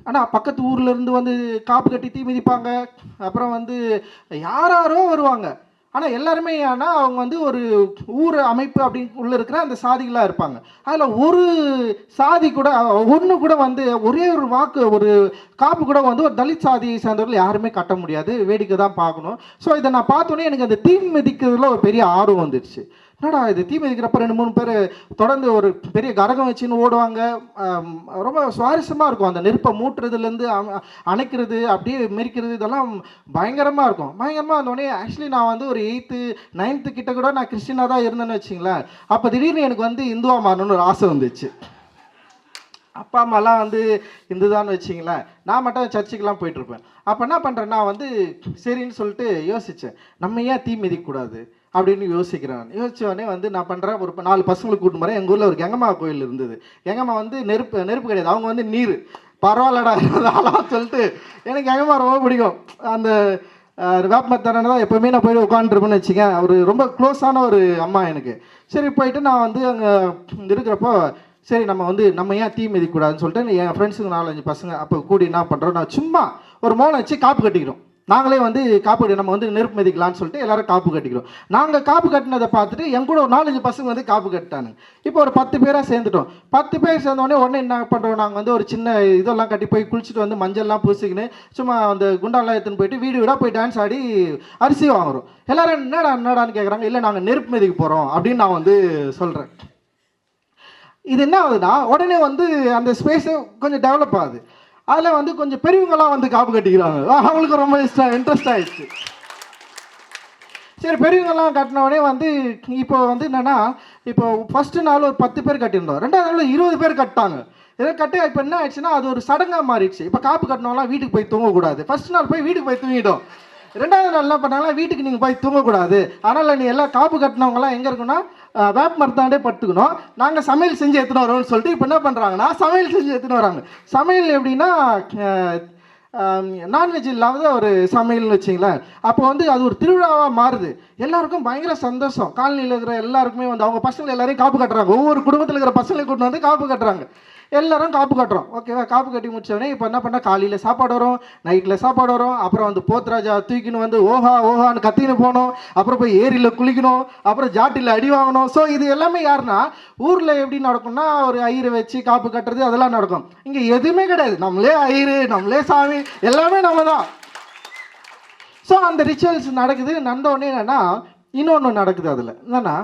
Speaker 1: ஆனால் பக்கத்து ஊர்லேருந்து வந்து காப்பு கட்டி தீ மிதிப்பாங்க. அப்புறம் வந்து யாரோ வருவாங்க. ஆனால் எல்லாருமே ஆனால் அவங்க வந்து ஒரு ஊர் அமைப்பு அப்படின்னு உள்ளே இருக்கிற அந்த சாதிகளாக இருப்பாங்க. அதில் ஒரு சாதி கூட ஒன்று கூட வந்து ஒரே ஒரு வாக்கு ஒரு காப்பு கூட வந்து ஒரு தலித் சாதியை சேர்ந்தவர்கள் யாருமே கட்ட முடியாது. வேடிக்கை தான் பார்க்கணும். ஸோ இதை நான் பார்த்தோன்னே எனக்கு அந்த தீ மிதிக்கிறதுல ஒரு பெரிய ஆர்வம் வந்துடுச்சு. என்னடா இது தீ மிதிக்கிறப்ப 2-3 பேர் தொடர்ந்து ஒரு பெரிய கரகம் வச்சுன்னு ஓடுவாங்க. ரொம்ப சுவாரஸ்யமாக இருக்கும். அந்த நெருப்பை மூட்டுறதுலேருந்து அணைக்கிறது அப்படியே மெரிக்கிறது இதெல்லாம் பயங்கரமாக இருக்கும். பயங்கரமாக இருந்தோடனே ஆக்சுவலி நான் வந்து ஒரு 8th 9th கிட்ட கூட நான் கிறிஸ்டினாக தான் இருந்தேன்னு வச்சிங்களேன். அப்போ திடீர்னு எனக்கு வந்து இந்துவாக மாறணும்னு ஒரு ஆசை வந்துச்சு. அப்பா அம்மாலாம் வந்து இந்துதான்னு வச்சிங்களேன். நான் மட்டும் சர்ச்சுக்கெலாம் போயிட்டுருப்பேன். அப்போ என்ன பண்ணுறேன்னா வந்து சரின்னு சொல்லிட்டு யோசித்தேன். நம்ம ஏன் தீ மிதிக்கக்கூடாது அப்படின்னு யோசிக்கிறேன். யோசித்தோடனே வந்து நான் பண்ணுறேன். ஒரு 4 பசங்களுக்கு கூட்டு போகிறேன். எங்கள் ஊரில் ஒரு கெங்கம்மா கோயில் இருந்தது. கெங்கம்மா வந்து நெருப்பு கிடையாது. அவங்க வந்து நீர் பரவாயில்லடா அதெல்லாம் சொல்லிட்டு எனக்கு கெங்கம்மா ரொம்ப பிடிக்கும். அந்த வேப்பமரத்தான தான் எப்போவுமே நான் போய்ட்டு உட்காந்துருப்பேன்னு வச்சுக்கேன். அவர் ரொம்ப க்ளோஸான ஒரு அம்மா எனக்கு. சரி போயிட்டு நான் வந்து அங்கே இருக்கிறப்போ சரி நம்ம ஏன் தீ மிதிக்கக்கூடாதுன்னு சொல்லிட்டு என் ஃப்ரெண்ட்ஸுக்கு 4-5 பசங்க அப்போ கூடி என்ன பண்ணுறோம், நான் சும்மா ஒரு மோளம் வச்சு காப்பு கட்டிக்கிறோம். நாங்களே வந்து காப்பு நம்ம வந்து நெருப்பு மிதிக்கலான்னு சொல்லிட்டு எல்லோரும் காப்பு கட்டிக்கிறோம். நாங்கள் காப்பு கட்டினதை பார்த்துட்டு என் கூட ஒரு 4-5 பசங்க வந்து காப்பு கட்டிட்டானுங்க. இப்போ ஒரு 10 பேராக சேர்ந்துட்டோம். 10 பேர் சேர்ந்தோடனே என்ன பண்ணுறோம், நாங்கள் வந்து ஒரு சின்ன இதெல்லாம் கட்டி போய் குளிச்சுட்டு வந்து மஞ்சள்லாம் பூசிக்கின்னு சும்மா அந்த குண்டாலாம் எடுத்துன்னு போயிட்டு வீடு வீடாக போய் டான்ஸ் ஆடி அரிசி வாங்குகிறோம். எல்லோரும் என்னடான்னு கேட்குறாங்க. இல்லை நாங்கள் நெருப்பு மிதிக்க போகிறோம் அப்படின்னு நான் வந்து சொல்கிறேன். இது என்ன ஆகுதுன்னா உடனே வந்து அந்த ஸ்பேஸு கொஞ்சம் டெவலப் ஆகுது. அதில் வந்து கொஞ்சம் பெரியவங்களாம் வந்து காப்பு கட்டிக்கிறாங்க. அவங்களுக்கு ரொம்ப இன்ட்ரெஸ்ட் ஆகிடுச்சு. சரி பெரியவங்கெல்லாம் கட்டினோடனே வந்து இப்போ வந்து என்னென்னா இப்போ ஃபஸ்ட்டு நாள் ஒரு 10 பேர் கட்டியிருந்தோம். 2வது நாள் 20 பேர் கட்டாங்க. இதை கட்டி இப்போ என்ன ஆயிடுச்சுன்னா அது ஒரு சடங்காக மாறிடுச்சு. இப்போ காப்பு கட்டினவங்களாம் வீட்டுக்கு போய் தூங்கக்கூடாது. ஃபஸ்ட் நாள் போய் வீட்டுக்கு போய் தூங்கிட்டோம். 2வது நாள் என்ன பண்ணாங்களா, வீட்டுக்கு நீங்கள் போய் தூங்கக்கூடாது. அதனால் நீ எல்லாம் காப்பு கட்டினவங்களாம் எங்கே இருக்குன்னா வேப்ப மரத்தாண்டே படுத்துக்கணும். நாங்கள் சமையல் செஞ்சு எடுத்துன்னு வரோம்னு சொல்லிட்டு இப்போ என்ன பண்ணுறாங்கன்னா சமையல் செஞ்சு எடுத்துன்னு வராங்க. சமையல் எப்படின்னா நான்வெஜ் இல்லாத ஒரு சமையல்னு வச்சிங்களேன். அப்போ வந்து அது ஒரு திருவிழாவாக மாறுது. எல்லாருக்கும் பயங்கர சந்தோஷம். காலனியில் இருக்கிற எல்லாருக்குமே வந்து அவங்க பசங்களை எல்லாரையும் காப்பு கட்டுறாங்க. ஒவ்வொரு குடும்பத்தில் இருக்கிற பசங்களை கூட்டு வந்து காப்பு கட்டுறாங்க. எல்லோரும் காப்பு கட்டுறோம். ஓகேவா, காப்பு கட்டி முடிச்சோடனே இப்போ என்ன பண்ணால் காலையில் சாப்பாடு வரும், நைட்டில் சாப்பாடு வரும். அப்புறம் வந்து போத்ராஜா தூக்கின்னு வந்து ஓஹான்னு கத்தின்னு போகணும். அப்புறம் போய் ஏரியில் குளிக்கணும். அப்புறம் ஜாட்டியில் அடி வாங்கணும். ஸோ இது எல்லாமே யாருன்னா ஊரில் எப்படி நடக்கும்னா ஒரு ஐயரை வச்சு காப்பு கட்டுறது அதெல்லாம் நடக்கும். இங்கே எதுவுமே கிடையாது. நம்மளே ஐயரு, நம்மளே சாமி, எல்லாமே நம்ம தான். ஸோ அந்த ரிச்சுவல்ஸ் நடக்குது. நடந்தோடனே என்னென்னா இன்னொன்று நடக்குது. அதில் என்னென்னா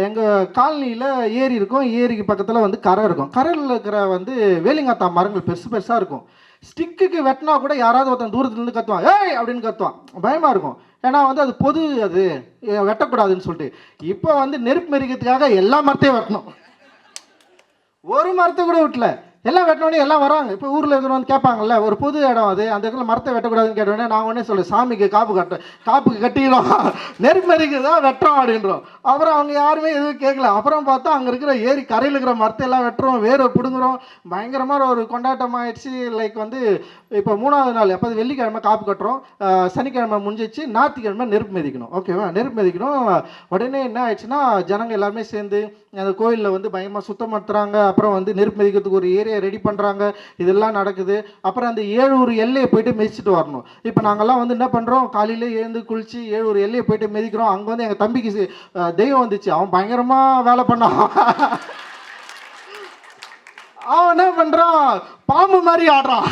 Speaker 1: எங்கள் காலனியில் ஏரி இருக்கும். ஏரிக்கு பக்கத்தில் வந்து கரை இருக்கும். கரையில் இருக்கிற வந்து வேலிங்காத்தா மரங்கள் பெருசாக இருக்கும். ஸ்டிக்குக்கு வெட்டினா கூட யாராவது ஒருத்தன் தூரத்துலேருந்து கத்துவான், ஏய் அப்படின்னு கத்துவான். பயமாக இருக்கும். ஏன்னா வந்து அது பொது, அது வெட்டக்கூடாதுன்னு சொல்லிட்டு. இப்போ வந்து நெருப்பு மெரிக்கிறதுக்காக எல்லா மரத்தையும் வெட்டணும். ஒரு மரத்தை கூட விட்டல. எல்லாம் வெட்டினோடனே எல்லாம் வராங்க. இப்போ ஊரில் இருக்கிறவங்க கேட்பாங்கல்ல, ஒரு பொது இடம் அது, அந்த இடத்துல மரத்தை வெட்டக்கூடாதுன்னு கேட்டோடனே நாங்கள் ஒன்றே சொல்ல, சாமிக்கு காப்புக்கு கட்டிடும், நெருப்பறிக்கு தான் வெட்டுறோம் அப்படின்றோம். அப்புறம் அவங்க யாருமே எதுவும் கேட்கல. அப்புறம் பார்த்தா அங்கே இருக்கிற ஏரி கரையில் இருக்கிற மரத்தை எல்லாம் வெட்டுறோம், வேரை பிடுங்குறோம். பயங்கரமாக ஒரு கொண்டாட்டம் ஆயிடுச்சு. லைக் வந்து இப்போ 3வது நாள் எப்போ வெள்ளிக்கிழமை காப்பு கட்டுறோம், சனிக்கிழமை முடிஞ்சிச்சு, ஞாயிற்றுக்கிழமை நெருப்பு மிதிக்கணும். ஓகேவா, நெருப்பு மிதிக்கணும். உடனே என்ன ஆயிடுச்சுன்னா ஜனங்கள் எல்லாருமே சேர்ந்து அந்த கோயிலில் வந்து பயங்கரமாக சுத்தம் படுத்துறாங்க. அப்புறம் வந்து நெருப்பு மிதிக்கிறதுக்கு ஒரு ஏரியா கட்டையை ரெடி பண்ணுறாங்க, இதெல்லாம் நடக்குது. அப்புறம் அந்த ஏழூர் எல்லையை போயிட்டு மிதிச்சுட்டு வரணும். இப்போ நாங்கள்லாம் வந்து என்ன பண்ணுறோம், காலையில் எழுந்து குளிச்சு ஏழூர் எல்லையை போயிட்டு மிதிக்கிறோம். அங்கே வந்து எங்கள் தம்பிக்கு தெய்வம் வந்துச்சு, அவன் பயங்கரமாக வேலை பண்ணான். அவன் என்ன பண்ணுறான், பாம்பு மாதிரி ஆடுறான்.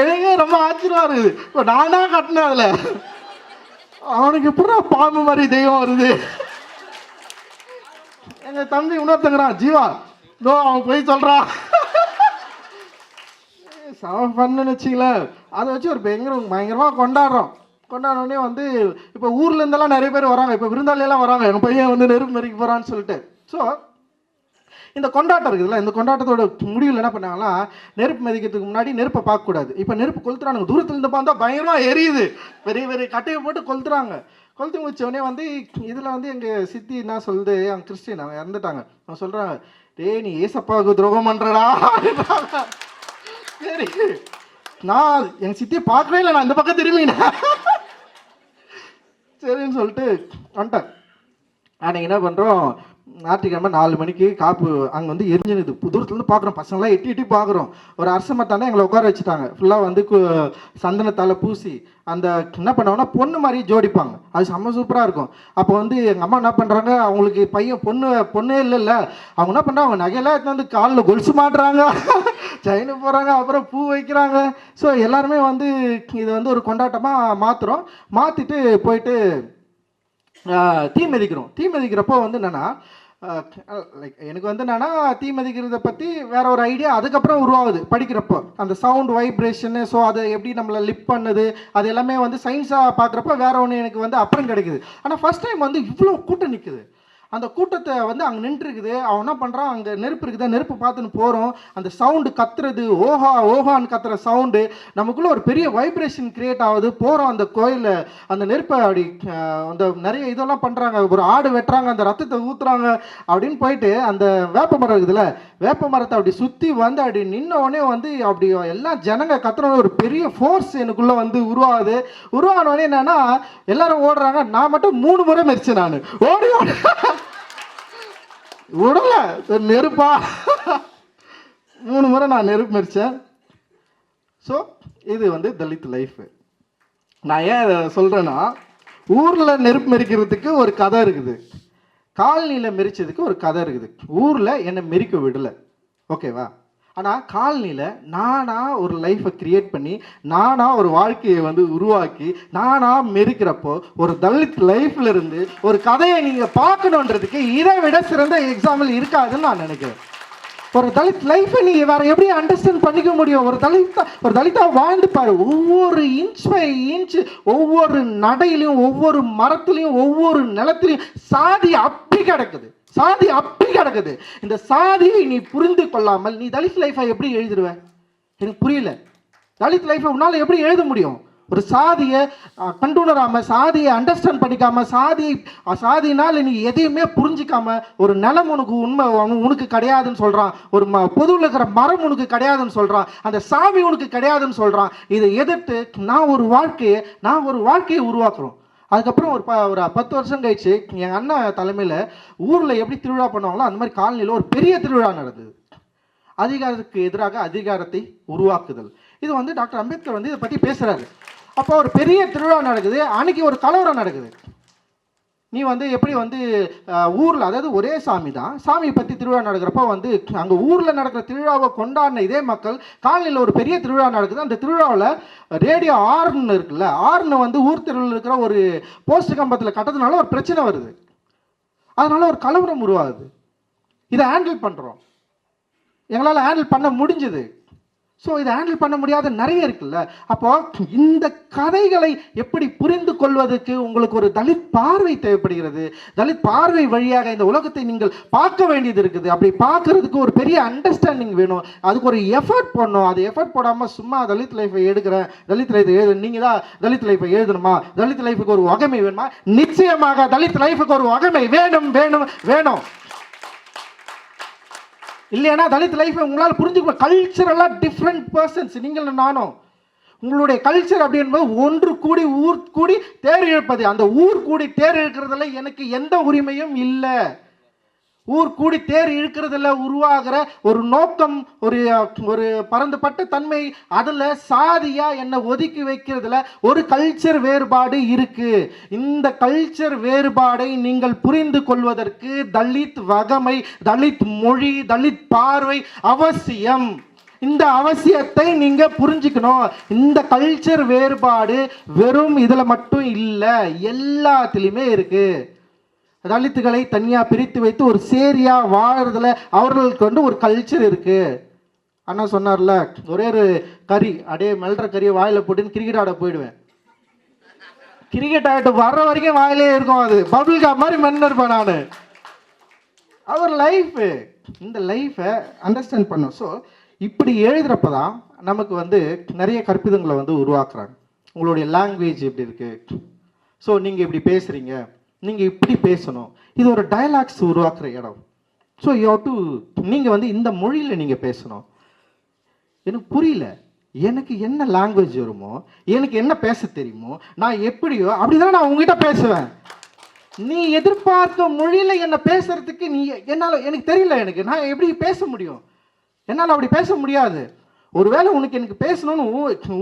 Speaker 1: எனக்கு ரொம்ப ஆச்சரியமா இருக்குது. இப்போ நானா கட்டினேன் அதில், அவனுக்கு எப்படா பாம்பு மாதிரி தெய்வம் வருது. எங்க தம்பி இன்னொருத்தங்கிறான், ஜீவா நோ அவன் போய் சொல்றான். செவன் பண்ணுன்னு வச்சுங்களேன். அதை வச்சு ஒரு பயங்கரமாக கொண்டாடுறோன்னே வந்து இப்போ ஊர்ல இருந்தெல்லாம் நிறைய பேர் வராங்க. இப்போ விருந்தாளியெல்லாம் வராங்க, எங்கள் பையன் வந்து நெருப்பு மெரிக்க போகிறான்னு சொல்லிட்டு. ஸோ இந்த கொண்டாட்டம் இருக்குதுல்ல, இந்த கொண்டாட்டத்தோட முடிவில் என்ன பண்ணாங்கன்னா, நெருப்பு மிதிக்கிறதுக்கு முன்னாடி நெருப்பை பார்க்கக்கூடாது. இப்போ நெருப்பு கொளுத்துறானுங்க, தூரத்தில் இருந்து பார்த்தா பயங்கரமாக எரியுது, பெரிய பெரிய கட்டையை போட்டு கொளுத்துறாங்க. கொளுத்து முடிச்சவொடனே வந்து இதில் வந்து எங்கள் சித்தி என்ன சொல்லுது, அவங்க கிறிஸ்டின், அவங்க இறந்துட்டாங்க. அவங்க சொல்கிறாங்க, டேய் நீ ஏசப்பாவுக்கு துரோகம் பண்ணுறடா. சரி, நான் எங்கள் சித்தியை பார்க்கவே இல்லை, நான் இந்த பக்கம் திரும்பினேன். சரின்னு சொல்லிட்டு வந்துட்டேன். அன்றைக்கி என்ன பண்ணுறோம், ஞாயிற்றுக்கிழமை 4 மணிக்கு காப்பு அங்கே வந்து எரிஞ்சுனுது. தூரத்துலேருந்து பார்க்குறோம், பசங்களாம் எட்டி பார்க்குறோம். ஒரு அரச மரத்தாண்டா எங்களை உட்கார வச்சுட்டாங்க. ஃபுல்லாக வந்து சந்தனத்தால் பூசி அந்த என்ன பண்ணுவாங்கன்னா பொண்ணு மாதிரி ஜோடிப்பாங்க. அது செம்ம சூப்பராக இருக்கும். அப்போ வந்து எங்கள் அம்மா என்ன பண்ணுறாங்க, அவங்களுக்கு பையன் பொண்ணே இல்லைல்ல, அவங்க என்ன பண்ணுறாங்க, அவங்க நகையெல்லாம் எடுத்து வந்து காலில் கொலுசு மாட்டுறாங்க, செயின் போடுறாங்க, அப்புறம் பூ வைக்கிறாங்க. ஸோ எல்லாருமே வந்து இது வந்து ஒரு கொண்டாட்டமாக மாற்றிட்டு போயிட்டு தீ மிதிக்கிறப்போ வந்து என்னென்னா, லைக் எனக்கு வந்து என்னென்னா தீ மிதிக்கிறத பற்றி வேற ஒரு ஐடியா அதுக்கப்புறம் உருவாகுது படிக்கிறப்போ. அந்த சவுண்ட் வைப்ரேஷனு, ஸோ அதை எப்படி நம்மளை லிப் பண்ணுது, அது எல்லாமே வந்து சயின்ஸாக பார்க்குறப்ப வேற ஒன்று எனக்கு வந்து அப்புறம் கிடைக்குது. ஆனால் ஃபஸ்ட் டைம் வந்து இவ்வளோ கூட்டம் நிற்குது. அந்த கூட்டத்தை வந்து அங்கே நின்றுருக்குது. அவன் என்ன பண்ணுறான், அங்கே நெருப்பு இருக்குதா, நெருப்பு பார்த்துன்னு போகிறோம். அந்த சவுண்டு கத்துறது, ஓஹான்னு கத்துற சவுண்டு நமக்குள்ளே ஒரு பெரிய வைப்ரேஷன் கிரியேட் ஆகுது. போகிறோம் அந்த கோயிலில், அந்த நெருப்பை அப்படி அந்த நிறைய இதெல்லாம் பண்ணுறாங்க, ஒரு ஆடு வெட்டுறாங்க, அந்த ரத்தத்தை ஊற்றுறாங்க அப்படின்னு போயிட்டு அந்த வேப்ப மரம் இருக்குதுல்ல, வேப்ப மரத்தை அப்படி சுற்றி வந்து அப்படி நின்னோடனே வந்து அப்படி எல்லாம் ஜனங்க கத்துறோன்னு ஒரு பெரிய ஃபோர்ஸ் எனக்குள்ளே வந்து உருவானோடனே என்னன்னா எல்லாரும் ஓடுறாங்க. நான் மட்டும் 3 முறை மெரிச்சேன். நான் ஓடி விடல நெருப்பா 3 முறை நான் நெருப்பு மெரிச்சேன். ஸோ இது வந்து தலித் லைஃப். நான் ஏன் சொல்கிறேன்னா, ஊரில் நெருப்பு மெரிக்கிறதுக்கு ஒரு கதை இருக்குது, காலனியில் மெரிச்சதுக்கு ஒரு கதை இருக்குது. ஊரில் என்னை மெரிக்க விடலை, ஓகேவா? ஆனால் காலனியில் நானாக ஒரு லைஃப்பை க்ரியேட் பண்ணி, நானாக ஒரு வாழ்க்கையை வந்து உருவாக்கி, நானாக மெரிக்கிறப்போ ஒரு தலித் லைஃப்ல இருந்து ஒரு கதையை நீங்கள் பார்க்கணுன்றதுக்கு இதை விட சிறந்த எக்ஸாம்பிள் இருக்காதுன்னு நான் நினைக்கிறேன். ஒரு தலித் லைஃப்பை நீங்கள் வேற எப்படி அண்டர்ஸ்டாண்ட் பண்ணிக்க முடியும்? ஒரு தலித்தா வாழ்ந்து பாரு. ஒவ்வொரு இன்ச் பை இன்ச், ஒவ்வொரு நடையிலையும், ஒவ்வொரு மரத்துலையும், ஒவ்வொரு நிலத்திலையும் சாதி அப்படி கிடக்குது. இந்த சாதியை நீ புரிந்து கொள்ளாமல் நீ தலித் லைஃபை எப்படி எழுதிடுவ? எனக்கு புரியல. தலித் லைஃபை உன்னால் எப்படி எழுத முடியும்? ஒரு சாதியை கண்டுணராம, சாதியை அண்டர்ஸ்டாண்ட் பண்ணிக்காம, சாதியினால் நீ எதையுமே புரிஞ்சிக்காம, ஒரு நிலம் உனக்கு கிடையாதுன்னு சொல்றான், ஒரு பொதுவில் இருக்கிற மரம் உனக்கு கிடையாதுன்னு சொல்றான், அந்த சாமி உனக்கு கிடையாதுன்னு சொல்றான். இதை எதிர்த்து நான் ஒரு வாழ்க்கையை உருவாக்குறோம். அதுக்கப்புறம் ஒரு 10 வருஷம் கழிச்சு எங்கள் அண்ணன் தலைமையில் ஊரில் எப்படி திருவிழா பண்ணுவாங்களோ அந்த மாதிரி காலனியில் ஒரு பெரிய திருவிழா நடந்தது. அதிகாரத்துக்கு எதிராக அதிகாரத்தை உருவாக்குதல். இது வந்து டாக்டர் அம்பேத்கர் வந்து இதை பற்றி பேசுகிறாரு. அப்போ ஒரு பெரிய திருவிழா நடக்குது. அன்னைக்கு ஒரு கலவரம் நடக்குது. நீ வந்து எப்படி வந்து ஊரில், அதாவது ஒரே சாமி தான், சாமியை பற்றி திருவிழா நடக்கிறப்போ வந்து அங்கே ஊரில் நடக்கிற திருவிழாவை கொண்டாடின இதே மக்கள் காலனியில் ஒரு பெரிய திருவிழா நடக்குது. அந்த திருவிழாவில் ரேடியோ ஆர்னு இருக்குல்ல, ஆர்னு வந்து ஊர் தெருவில் இருக்கிற ஒரு போஸ்ட் கம்பத்தில் கட்டதுனால ஒரு பிரச்சனை வருது. அதனால ஒரு கலவரம் உருவாகுது. இதை ஹேண்டில் பண்ணுறோம், எங்களால் ஹேண்டில் பண்ண முடிஞ்சுது. ஸோ இதை ஹேண்டில் பண்ண முடியாத நிறைய இருக்குல்ல. அப்போ இந்த கதைகளை எப்படி புரிந்து கொள்வதற்கு உங்களுக்கு ஒரு தலித் பார்வை தேவைப்படுகிறது. தலித் பார்வை வழியாக இந்த உலகத்தை நீங்கள் பார்க்க வேண்டியது இருக்குது. அப்படி பார்க்கறதுக்கு ஒரு பெரிய அண்டர்ஸ்டாண்டிங் வேணும், அதுக்கு ஒரு எஃபர்ட் போடணும். அது எஃபர்ட் போடாமல் சும்மா தலித் லைஃபை எடுக்கிறேன், தலித் லைஃப் எழுது, நீங்கள் தான் தலித் லைஃபை எழுதணுமா, தலித் லைஃபுக்கு ஒரு வகைமை வேணுமா? நிச்சயமாக தலித் லைஃபுக்கு ஒரு வகைமை வேணும். இல்லைன்னா தலித் லைஃப்பை உங்களால் புரிஞ்சுக்க. கல்ச்சரலாக டிஃப்ரெண்ட் பர்சன்ஸ் நீங்கள் நானும். உங்களுடைய கல்ச்சர் அப்படி என்பது ஒன்று கூடி ஊர் கூடி தேர் இழுப்பது. அந்த ஊர் கூடி தேர் இழுக்கிறதுல எனக்கு எந்த உரிமையும் இல்லை. ஊர் கூடி தேர் இழுக்கிறதுல உருவாகிற ஒரு நோக்கம், ஒரு ஒரு பரந்துபட்ட தன்மை, அதில் சாதியா என்னை ஒதுக்கி வைக்கிறதுல ஒரு கல்ச்சர் வேறுபாடு இருக்கு. இந்த கல்ச்சர் வேறுபாடை நீங்கள் புரிந்து கொள்வதற்கு தலித் வகமை, தலித் மொழி, தலித் பார்வை அவசியம். இந்த அவசியத்தை நீங்க புரிஞ்சுக்கணும். இந்த கல்ச்சர் வேறுபாடு வெறும் இதுல மட்டும் இல்லை, எல்லாத்திலுமே இருக்கு. தலித்துகளை தனியாக பிரித்து வைத்து ஒரு சேரியா வாழறதுல அவர்களுக்கு வந்து ஒரு கல்ச்சர் இருக்கு. அண்ணா சொன்னார்ல, ஒரே ஒரு கறி அப்படியே மெல்ற கறியை வாயில போட்டுன்னு கிரிக்கெட் ஆட போயிடுவேன். கிரிக்கெட் ஆகிட்டு வர்ற வரைக்கும் வாயிலே இருக்கும், அது பபிள்கா மாதிரி மென்னு இருப்பேன் நான். அவர் லைஃப், இந்த லைஃப்பை அண்டர்ஸ்டாண்ட் பண்ணும். ஸோ இப்படி எழுதுறப்ப தான் நமக்கு வந்து நிறைய கற்பிதங்களை வந்து உருவாக்குறாங்க. உங்களுடைய லாங்குவேஜ் எப்படி இருக்கு, ஸோ நீங்கள் இப்படி பேசுகிறீங்க, நீங்கள் இப்படி பேசணும், இது ஒரு டயலாக்ஸ் உருவாக்குற இடம். ஸோ யூ ஹவ் டு, நீங்கள் வந்து இந்த மொழியில் நீங்கள் பேசணும். எனக்கு புரியல, எனக்கு என்ன லாங்குவேஜ் வருமோ, எனக்கு என்ன பேச தெரியுமோ, நான் எப்படியோ அப்படிதான் நான் உங்ககிட்ட பேசுவேன். நீ எதிர்பார்க்க மொழியில் என்னை பேசுறதுக்கு நீ என்னால், எனக்கு தெரியல, நான் எப்படி பேச முடியும்? என்னால் அப்படி பேச முடியாது. ஒருவேளை உனக்கு எனக்கு பேசணும்னு,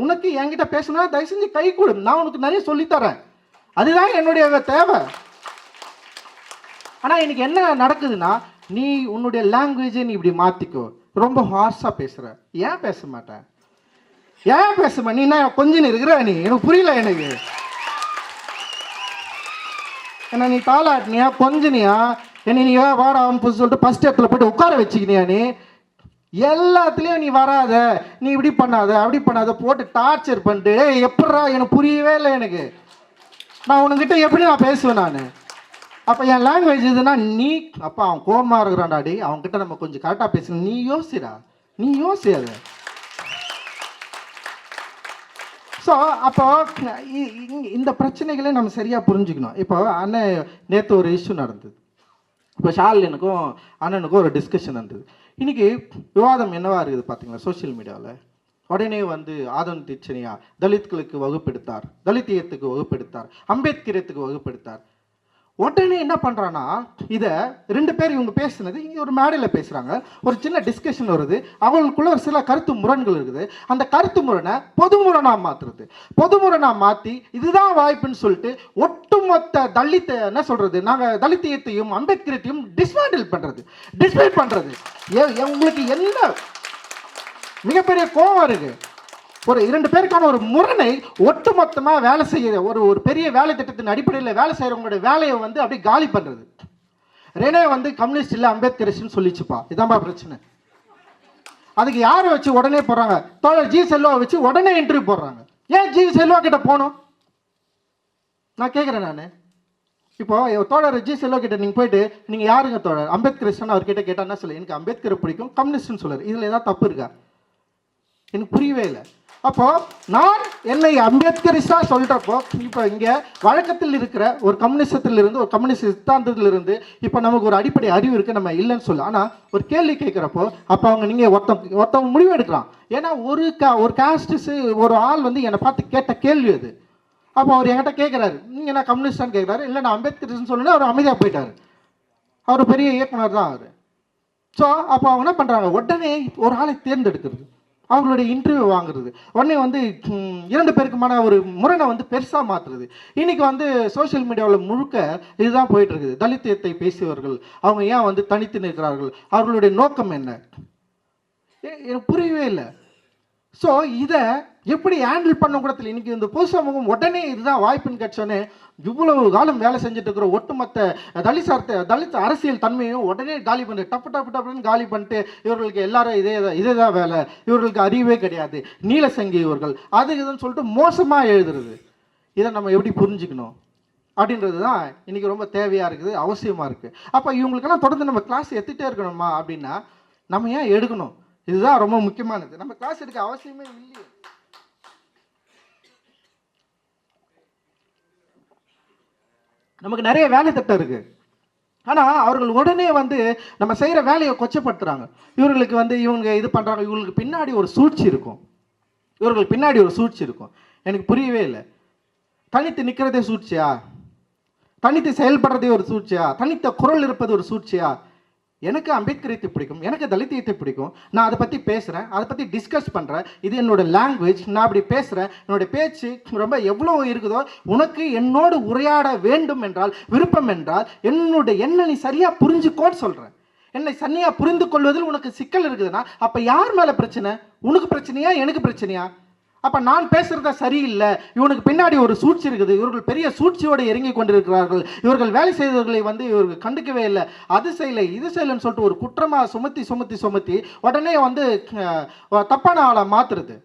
Speaker 1: உனக்கு என்கிட்ட பேசணும்னா தயவு செஞ்சு கை கொடு, நான் உனக்கு நிறைய சொல்லித்தரேன். அதுதான் என்னுடைய தேவை. ஆனால் எனக்கு என்ன நடக்குதுன்னா, நீ உன்னுடைய லாங்குவேஜை நீ இப்படி மாற்றிக்கோ, ரொம்ப ஹார்ஸாக பேசுகிற. ஏன் பேச மாட்டேன்? ஏன் பேசுமா? நீ என்ன கொஞ்சம் இருக்கிற? நீ எனக்கு புரியல. எனக்கு என்ன நீ தாளாட்டினியா, கொஞ்சனியா, என்ன நீ வாடான்னு புதுசு சொல்லிட்டு ஃபஸ்ட் இடத்துல போய்ட்டு உட்கார வச்சுக்கினியா? நீ எல்லாத்துலேயும் நீ வராத, நீ இப்படி பண்ணாத, அப்படி பண்ணாத, போட்டு டார்ச்சர் பண்ணிட்டு எப்படா, எனக்கு புரியவே இல்லை. எனக்கு நான் உனக்கிட்ட எப்படி நான் பேசுவேன்? நான் அப்போ என் லாங்குவேஜ் இதுனா நீ, அப்போ அவன் கோபமாக இருக்கிறான்டாடி, அவன்கிட்ட நம்ம கொஞ்சம் கரெக்டாக பேசணும். நீ யோசிடா, நீ யோசியாது. ஸோ அப்போ இந்த பிரச்சனைகளை நம்ம சரியாக புரிஞ்சுக்கணும். இப்போ அண்ணன் நேற்று ஒரு இஷ்யூ நடந்தது. இப்போ ஷாலினுக்கும் அண்ணனுக்கும் ஒரு டிஸ்கஷன் நடந்தது. இன்றைக்கி விவாதம் என்னவா இருக்குது பார்த்தீங்களா சோஷியல் மீடியாவில்? உடனே வந்து ஆதன் தீட்சணியா தலித்களுக்கு வகுப்பெடுத்தார், தலித்தியத்துக்கு வகுப்பெடுத்தார், அம்பேத்கரியத்துக்கு வகுப்பெடுத்தார். உடனே என்ன பண்ணுறான்னா, இதை ரெண்டு பேர் இவங்க பேசுனது இங்கே ஒரு மேடையில் பேசுகிறாங்க, ஒரு சின்ன டிஸ்கஷன் வருது, அவங்களுக்குள்ள ஒரு சில கருத்து முரண்கள் இருக்குது. அந்த கருத்து முரணை பொது முரணாக மாற்றுறது, பொது முரணாக மாற்றி இதுதான் வாய்ப்புன்னு சொல்லிட்டு ஒட்டுமொத்த தலித்த என்ன சொல்கிறது, நாங்கள் தலித்தியத்தையும் அம்பேத்கரியத்தையும் டிஸ்மேண்டில் பண்ணுறது. உங்களுக்கு என்ன மிகப்பெரிய கோபம் இருக்குது? ஒரு இரண்டு பேருக்கான ஒரு முரணை ஒட்டுமொத்தமாக வேலை செய்ய, ஒரு பெரிய வேலை திட்டத்தின் அடிப்படையில் வேலை செய்கிறவங்களுடைய வேலையை வந்து அப்படியே காலி பண்ணுறது. ரெனே வந்து கம்யூனிஸ்ட் இல்லை அம்பேத்கரிஸ்ட்னு சொல்லிச்சுப்பா, இதான்பா பிரச்சனை. அதுக்கு யாரை வச்சு உடனே போடுறாங்க? தோழர் ஜி செல்வாவை வச்சு உடனே இன்டர்வியூ போடுறாங்க. ஏன் ஜி செல்வா கிட்ட போகணும்? நான் கேட்குறேன். நான் இப்போ தோழர் ஜி செல்வா கிட்ட நீங்கள் போயிட்டு நீங்கள் யாருங்க தோழர் அம்பேத்கரிஸ்ட்னு அவர்கிட்ட கேட்டால் என்ன சொல்ல? எனக்கு அம்பேத்கரை பிடிக்கும், கம்யூனிஸ்ட்னு சொல்லுவார். இதில் ஏதாவது தப்பு இருக்கா? எனக்கு புரியவே இல்லை. அப்போ நான் என்னை அம்பேத்கரிஸ்டா சொல்றப்போ, இப்போ இங்கே வழக்கத்தில் இருக்கிற ஒரு கம்யூனிசத்திலிருந்து, ஒரு கம்யூனிஸ்ட் சித்தாந்தத்திலிருந்து இப்போ நமக்கு ஒரு அடிப்படை அறிவு இருக்கு, நம்ம இல்லைன்னு சொல்ல. ஆனால் ஒரு கேள்வி கேட்குறப்போ அப்போ அவங்க நீங்கள் ஒருத்தவங்க முடிவு எடுக்கிறான். ஏன்னா ஒரு காஸ்டிஸ் ஒரு ஆள் வந்து என்னை பார்த்து கேட்ட கேள்வி அது. அப்போ அவர் என்கிட்ட கேட்குறாரு, நீங்கள் என்ன கம்யூனிஸ்டான்னு கேட்குறாரு. இல்லை நான் அம்பேத்கரிஸ்ட்னு சொல்லணும்னா அவர் அமைதியாக போயிட்டார். அவர் பெரிய இயக்குனர் தான் அவர். ஸோ அப்போ அவங்க என்ன பண்ணுறாங்க, உடனே ஒரு ஆளை தேர்ந்தெடுக்கிறது, அவங்களுடைய இன்டர்வியூ வாங்குறது, உடனே வந்து இரண்டு பேருக்குமான ஒரு முரணை வந்து பெருசாக மாற்றுறது. இன்றைக்கி வந்து சோஷியல் மீடியாவில் முழுக்க இதுதான் போயிட்டு இருக்குது. தலித்தியத்தை பேசியவர்கள் அவங்க ஏன் வந்து தனித்து நிற்கிறார்கள், அவர்களுடைய நோக்கம் என்ன? எனக்கு புரியவே இல்லை. ஸோ இதை எப்படி ஹேண்டில் பண்ண கூட தெரியல. இன்றைக்கி இந்த பொது சமூகம் உடனே இதுதான் வாய்ப்புன்னு கிடைச்சோன்னே இவ்வளவு காலம் வேலை செஞ்சுட்டு இருக்கிற ஒட்டுமொத்த தலித் அரசியல் தன்மையும் உடனே காலி பண்ணிட்டு டப்புன்னு காலி பண்ணிட்டு இவர்களுக்கு எல்லாரும் இதே தான் வேலை, இவர்களுக்கு அறிவே கிடையாது, நீலசங்கி இவர்கள் அது இதுன்னு சொல்லிட்டு மோசமாக எழுதுறது. இதை நம்ம எப்படி புரிஞ்சுக்கணும் அப்படின்றது தான் இன்றைக்கி ரொம்ப தேவையாக இருக்குது, அவசியமாக இருக்குது. அப்போ இவங்களுக்கெல்லாம் தொடர்ந்து நம்ம கிளாஸ் எடுத்துகிட்டே இருக்கணுமா அப்படின்னா நம்ம ஏன் எடுக்கணும்? இதுதான் ரொம்ப முக்கியமானது. நம்ம கிளாஸ் எடுக்க அவசியமே இல்லையே. நமக்கு நிறைய வேலை திட்டம் இருக்குது. ஆனால் அவர்கள் உடனே வந்து நம்ம செய்கிற வேலையை கொச்சப்படுத்துகிறாங்க. இவர்களுக்கு வந்து இவங்க இது பண்ணுறாங்க, இவங்களுக்கு பின்னாடி ஒரு சூழ்ச்சி இருக்கும், இவர்களுக்கு பின்னாடி ஒரு சூழ்ச்சி இருக்கும். எனக்கு புரியவே இல்லை. தனித்து நிற்கிறதே சூழ்ச்சியா? தனித்து செயல்படுறதே ஒரு சூழ்ச்சியா? தனித்த குரல் இருப்பது ஒரு சூழ்ச்சியா? எனக்கு அம்பேத்கரியத்தை பிடிக்கும், எனக்கு தலித்தியத்தை பிடிக்கும். நான் அதை பற்றி பேசுகிறேன், அதை பற்றி டிஸ்கஸ் பண்ணுறேன். இது என்னோட லாங்குவேஜ், நான் அப்படி பேசுகிறேன். என்னோடய பேச்சு ரொம்ப எவ்வளோ இருக்குதோ, உனக்கு என்னோடு உரையாட வேண்டும் என்றால், விருப்பம் என்றால், என்ன நீ சரியாக புரிஞ்சுக்கோன்னு சொல்கிறேன். என்னை சரியாக புரிந்து கொள்வதில் உனக்கு சிக்கல் இருக்குதுன்னா அப்போ யார் மேலே பிரச்சனை? உனக்கு பிரச்சனையா, எனக்கு பிரச்சனையா? அப்போ நான் பேசுகிறத சரியில்லை, இவனுக்கு பின்னாடி ஒரு சூழ்ச்சி இருக்குது, இவர்கள் பெரிய சூழ்ச்சியோடு இறங்கி கொண்டிருக்கிறார்கள், இவர்கள் வேலை செய்தவர்களை இவர்கள் கண்டுக்கவே இல்லை, அது செய்யலை இது செய்யலைன்னு சொல்லிட்டு ஒரு குற்றமாக சுமத்தி உடனே தப்பான ஆளை மாற்றுறது.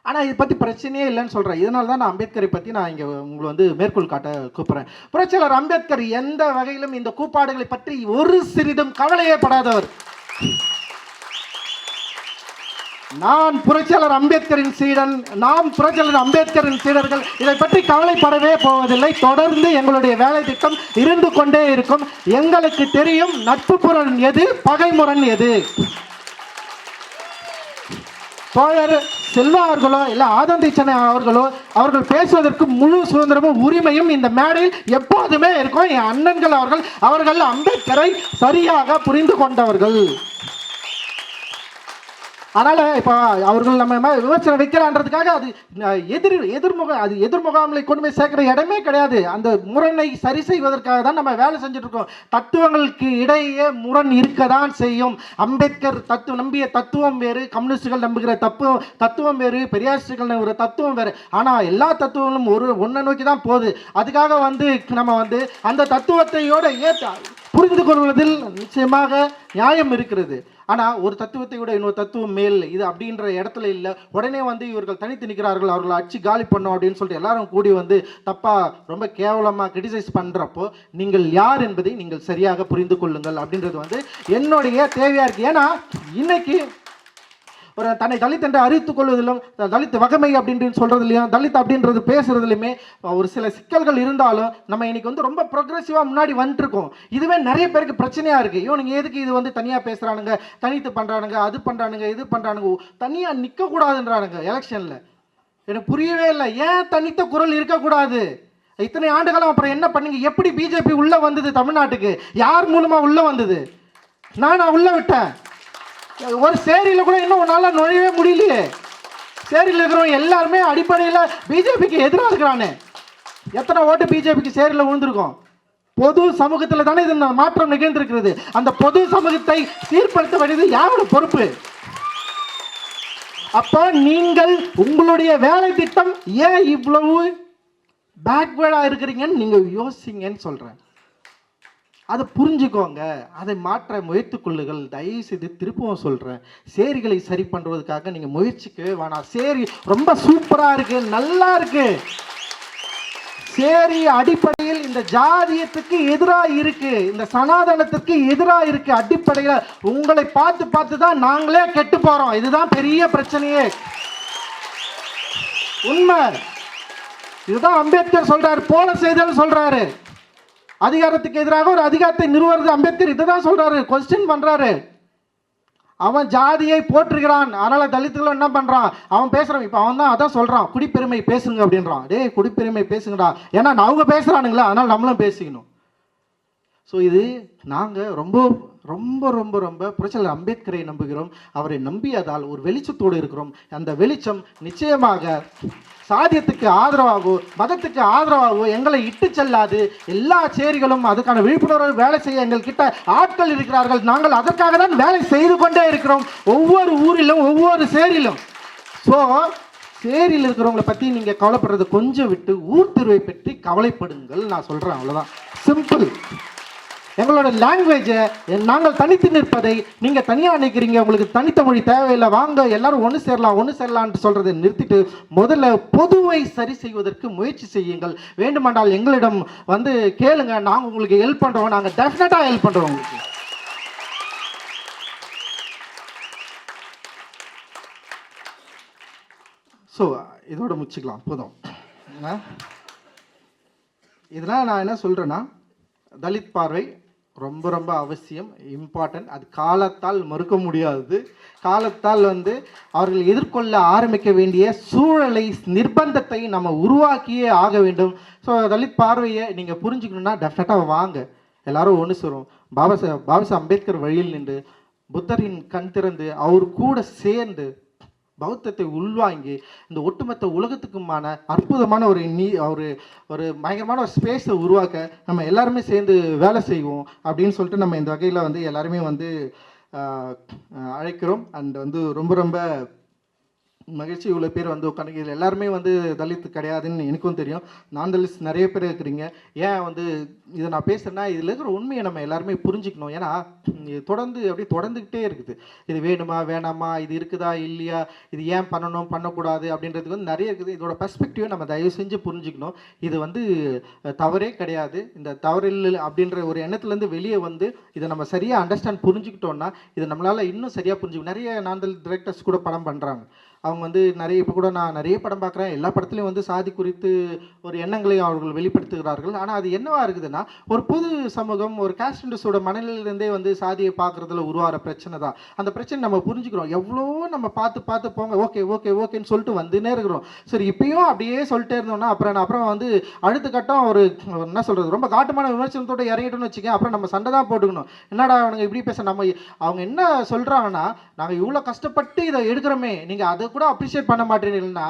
Speaker 1: ஆனால் இதை பற்றி பிரச்சனையே இல்லைன்னு சொல்கிறேன். இதனால தான் நான் அம்பேத்கரை பற்றி நான் இங்கே உங்களை மேற்கோள் காட்ட கூப்பிட்றேன். புரட்சியாளர் அம்பேத்கர் எந்த வகையிலும் இந்த கூப்பாடுகளை பற்றி ஒரு சிறிதும் கவலையே படாதவர். நான் புரட்சியாளர் அம்பேத்கரின் சீடன், நாம் புரட்சியாளர் அம்பேத்கரின் சீடர்கள் இதை பற்றி கவலைப்படவே போவதில்லை. தொடர்ந்து எங்களுடைய வேலை திட்டம் இருந்து கொண்டே இருக்கும். எங்களுக்கு தெரியும் நட்பு புறன் எது, பகைமுரண் எது. தோழர் செல்வா அவர்களோ இல்லை ஆதந்தி சென்னை அவர்களோ அவர்கள் பேசுவதற்கு முழு சுதந்திரமும் உரிமையும் இந்த மேடையில் எப்போதுமே இருக்கும். என் அண்ணன்கள் அவர்கள் அம்பேத்கரை சரியாக புரிந்து கொண்டவர்கள். அதனால் இப்போ அவர்கள் நம்ம விமர்சனம் வைக்கிறான்றதுக்காக அது எதிர்முகாமலை கொண்டு போய் சேர்க்குற இடமே கிடையாது. அந்த முரணை சரி செய்வதற்காக தான் நம்ம வேலை செஞ்சுட்டு இருக்கோம். தத்துவங்களுக்கு இடையே முரண் இருக்க தான் செய்யும். அம்பேத்கர் நம்பிய தத்துவம் வேறு, கம்யூனிஸ்டுகள் நம்புகிற தத்துவம் வேறு, பெரியாரிஸ்டுகள் நம்புகிற தத்துவம் வேறு. ஆனால் எல்லா தத்துவங்களும் ஒன்றை நோக்கி தான் போகுது. அதுக்காக நம்ம அந்த தத்துவத்தையோட புரிந்து கொள்வதில் நிச்சயமாக நியாயம் இருக்கிறது. ஆனால் ஒரு தத்துவத்தை விட இன்னொரு தத்துவம் மேல் இது அப்படின்ற இடத்துல இல்லை. உடனே இவர்கள் தனித்து நிற்கிறார்கள், அவர்களை அடிச்சு காலி பண்ணோம் அப்படின்னு சொல்லிட்டு எல்லாரும் கூடி தப்பாக ரொம்ப கேவலமாக கிரிட்டிசைஸ் பண்ணுறப்போ நீங்கள் யார் என்பதை நீங்கள் சரியாக புரிந்து கொள்ளுங்கள் அப்படின்றது என்னுடைய தேவையாக இருக்குது. ஏன்னா இன்னைக்கு ஒரு தன்னை தலித் என்று அறிவித்துக் கொள்வதிலும், தலித் வகமை அப்படின்னு சொல்கிறதுலையும், தலித் அப்படின்றது பேசுறதுலையுமே ஒரு சில சிக்கல்கள் இருந்தாலும் நம்ம இன்னைக்கு ரொம்ப ப்ரோக்ரெசிவாக முன்னாடி வந்துட்டுருக்கோம். இதுவே நிறைய பேருக்கு பிரச்சனையாக இருக்குது. இவனுங்க எதுக்கு இது தனியாக பேசுகிறானுங்க, தனித்து பண்ணுறானுங்க, அது பண்ணுறானுங்க, இது பண்ணுறானுங்க, தனியாக நிற்கக்கூடாதுன்றானுங்க எலெக்ஷனில். எனக்கு புரியவே இல்லை, ஏன் தனித்த குரல் இருக்கக்கூடாது? இத்தனை ஆண்டுகாலம் அப்புறம் என்ன பண்ணீங்க? எப்படி பிஜேபி உள்ளே வந்தது தமிழ்நாட்டுக்கு? யார் மூலமாக உள்ளே வந்தது? நான் உள்ளே விட்டேன். ஒரு சேரியில் கூட இன்னும் உன்னால் நுழையவே முடியலையே. சேரியில் இருக்கிறவங்க எல்லாருமே அடிப்படையில் பிஜேபிக்கு எதிராக இருக்கிறானே. எத்தனை ஓட்டு பிஜேபிக்கு சேரியில் விழுந்திருக்கோம்? பொது சமூகத்தில் தானே இது மாற்றம் நிகழ்ந்திருக்கிறது. அந்த பொது சமூகத்தை சீர்படுத்த வேண்டியது யாரோட பொறுப்பு? அப்போ நீங்கள் உங்களுடைய வேலை திட்டம் ஏன் இவ்வளவு பேக்வேர்டாக இருக்கிறீங்கன்னு நீங்கள் யோசிங்கன்னு சொல்கிறேன். அதை புரிஞ்சுக்கோங்க, அதை மாற்ற முயற்சி கொள்ளுங்கள். தயவு செய்து திருப்பவும் சொல்கிறேன், சேரிகளை சரி பண்ணுறதுக்காக நீங்கள் முயற்சிக்கவே வேணாம். சேரி ரொம்ப சூப்பராக இருக்குது, நல்லா இருக்கு. சேரி அடிப்படையில் இந்த ஜாதியத்துக்கு எதிராக இருக்கு, இந்த சனாதனத்துக்கு எதிராக இருக்கு. அடிப்படையில் உங்களை பார்த்து தான் நாங்களே கெட்டு போகிறோம். இதுதான் பெரிய பிரச்சனையே, உண்மை. இதுதான் அம்பேத்கர் சொல்றாரு, போல செய்தல் சொல்றாரு. அதிகாரத்துக்கு எதிராக ஒரு அதிகாரத்தை நிறுவுறது அம்பேத்கர் இதுதான் சொல்றாரு, கொஸ்டின் பண்றாரு. அவன் ஜாதியை போற்றுகிறான், அதனால தலித்துகளும் என்ன பண்றான், அவன் பேசுறான். இப்போ அவன் தான் அதான் சொல்றான், குடிப்பெருமை பேசுங்க அப்படின்றான். டேய் குடிப்பெருமை பேசுங்கடா, ஏன்னா அவங்க பேசுறானுங்களா, அதனால நம்மளும் பேசிக்கணும். ஸோ இது நாங்கள் ரொம்ப ரொம்ப ரொம்ப ரொம்ப புரட்சியாளர் அம்பேத்கரை நம்புகிறோம். அவரை நம்பியதால் ஒரு வெளிச்சத்தோடு இருக்கிறோம். அந்த வெளிச்சம் நிச்சயமாக சாதியத்துக்கு ஆதரவாகவோ மதத்துக்கு ஆதரவாகவோ எங்களை இட்டு செல்லாது. எல்லா சேரிகளும் அதுக்கான விழிப்புணர்வு வேலை செய்ய எங்கள்கிட்ட ஆட்கள் இருக்கிறார்கள். நாங்கள் அதற்காக தான் வேலை செய்து கொண்டே இருக்கிறோம், ஒவ்வொரு ஊரிலும் ஒவ்வொரு சேரிலும். ஸோ சேரியில் இருக்கிறவங்களை பற்றி நீங்கள் கவலைப்படுறது கொஞ்சம் விட்டு ஊர் திருவை பற்றி கவலைப்படுங்கள், நான் சொல்கிறேன். அவ்வளோதான், சிம்பிள். எங்களோட லாங்குவேஜை நாங்கள் தனித்து நிற்பதை நீங்கள் தனியாக நினைக்கிறீங்க, உங்களுக்கு தனித்த மொழி தேவையில்லை, வாங்க எல்லாரும் ஒன்று சேரலான்னு சொல்கிறதை நிறுத்திட்டு முதல்ல பொதுவை சரி செய்வதற்கு முயற்சி செய்யுங்கள். வேண்டுமானால் எங்களிடம் கேளுங்க, நாங்கள் உங்களுக்கு ஹெல்ப் பண்ணுறோம், நாங்கள் டெஃபினட்டாக ஹெல்ப் பண்ணுறோம் உங்களுக்கு. ஸோ இதோட முடிச்சுக்கலாம், போதும். இதெல்லாம் நான் என்ன சொல்கிறேன்னா, தலித் பார்வை ரொம்ப ரொம்ப அவசியம், இம்பார்ட்டன்ட். அது காலத்தால் மறுக்க முடியாது. காலத்தால் அவர்கள் எதிர்கொள்ள ஆரம்பிக்க வேண்டிய சூழலை, நிர்பந்தத்தை நம்ம உருவாக்கியே ஆக வேண்டும். ஸோ தலித் பார்வையை நீங்கள் புரிஞ்சுக்கணுன்னா டெஃபினட்டாக வாங்க, எல்லாரும் ஒன்று சேரும். பாபா அம்பேத்கர் வழியில் நின்று புத்தரின் கண் திறந்து அவர் கூட சேர்ந்து பௌத்தத்தை உள்வாங்கி இந்த ஒட்டுமொத்த உலகத்துக்குமான அற்புதமான ஒரு பயங்கரமான ஒரு ஸ்பேஸை உருவாக்க நம்ம எல்லாருமே சேர்ந்து வேலை செய்வோம் அப்படின்னு சொல்லிட்டு நம்ம இந்த வகையில் வந்து எல்லாருமே வந்து அழைக்கிறோம். அண்ட் வந்து ரொம்ப ரொம்ப மகிழ்ச்சி. இவ்வளோ பேர் வந்து உட்காந்து எல்லாருமே வந்து தலித் கிடையாதுன்னு எனக்கும் தெரியும். நான் தலித் நிறைய பேர் இருக்கிறீங்க. ஏன் வந்து இதை நான் பேசுகிறேன்னா இதில் இருக்கிற உண்மையை நம்ம எல்லாருமே புரிஞ்சுக்கணும். ஏன்னா இது தொடர்ந்து அப்படியே தொடர்ந்துக்கிட்டே இருக்குது. இது வேணுமா வேணாமா, இது இருக்குதா இல்லையா, இது ஏன் பண்ணணும் பண்ணக்கூடாது அப்படின்றதுக்கு வந்து நிறைய இருக்குது. இதோட பெர்ஸ்பெக்டிவை நம்ம தயவு செஞ்சு புரிஞ்சுக்கணும். இது வந்து தவறே கிடையாது. இந்த தவறில்லை அப்படின்ற ஒரு எண்ணத்துலேருந்து வெளியே வந்து இதை நம்ம சரியாக அண்டர்ஸ்டாண்ட் புரிஞ்சுக்கிட்டோன்னா இதை நம்மளால் இன்னும் சரியாக புரிஞ்சுக்கணும். நிறைய நாந்தல் டிரெக்டர்ஸ் கூட படம் பண்ணுறாங்க. அவங்க வந்து நிறைய இப்போ கூட நான் நிறைய படம் பார்க்குறேன். எல்லா படத்துலையும் வந்து சாதி குறித்து ஒரு எண்ணங்களை அவர்கள் வெளிப்படுத்துகிறார்கள். ஆனால் அது என்னவா இருக்குதுன்னா ஒரு பொது சமூகம் ஒரு காஸ்ட் இண்டஸ்ட்ரியோட மனநிலையிலேருந்தே வந்து சாதியை பார்க்குறதுல உருவாகிற பிரச்சனை தான். அந்த பிரச்சனை நம்ம புரிஞ்சுக்கிறோம். எவ்வளோ நம்ம பார்த்து போங்க ஓகேன்னு சொல்லிட்டு வந்துன்னே இருக்கிறோம். சரி இப்பயும் அப்படியே சொல்லிட்டே இருந்தோம்னா அப்புறம் வந்து அடுத்த கட்டம் ஒரு என்ன சொல்கிறது ரொம்ப காட்டமான விமர்சனத்தோடு இறங்கிட்டோன்னு வச்சுக்கேன். அப்புறம் நம்ம சண்டை தான் போட்டுக்கணும். என்னடா அவனுங்க இப்படி பேச நம்ம அவங்க என்ன சொல்கிறாங்கன்னா நாங்கள் இவ்வளோ கஷ்டப்பட்டு இதை எடுக்கிறோமே நீங்கள் அதை கூட அப்ரிஷியேட் பண்ண மாட்டேங்கன்னா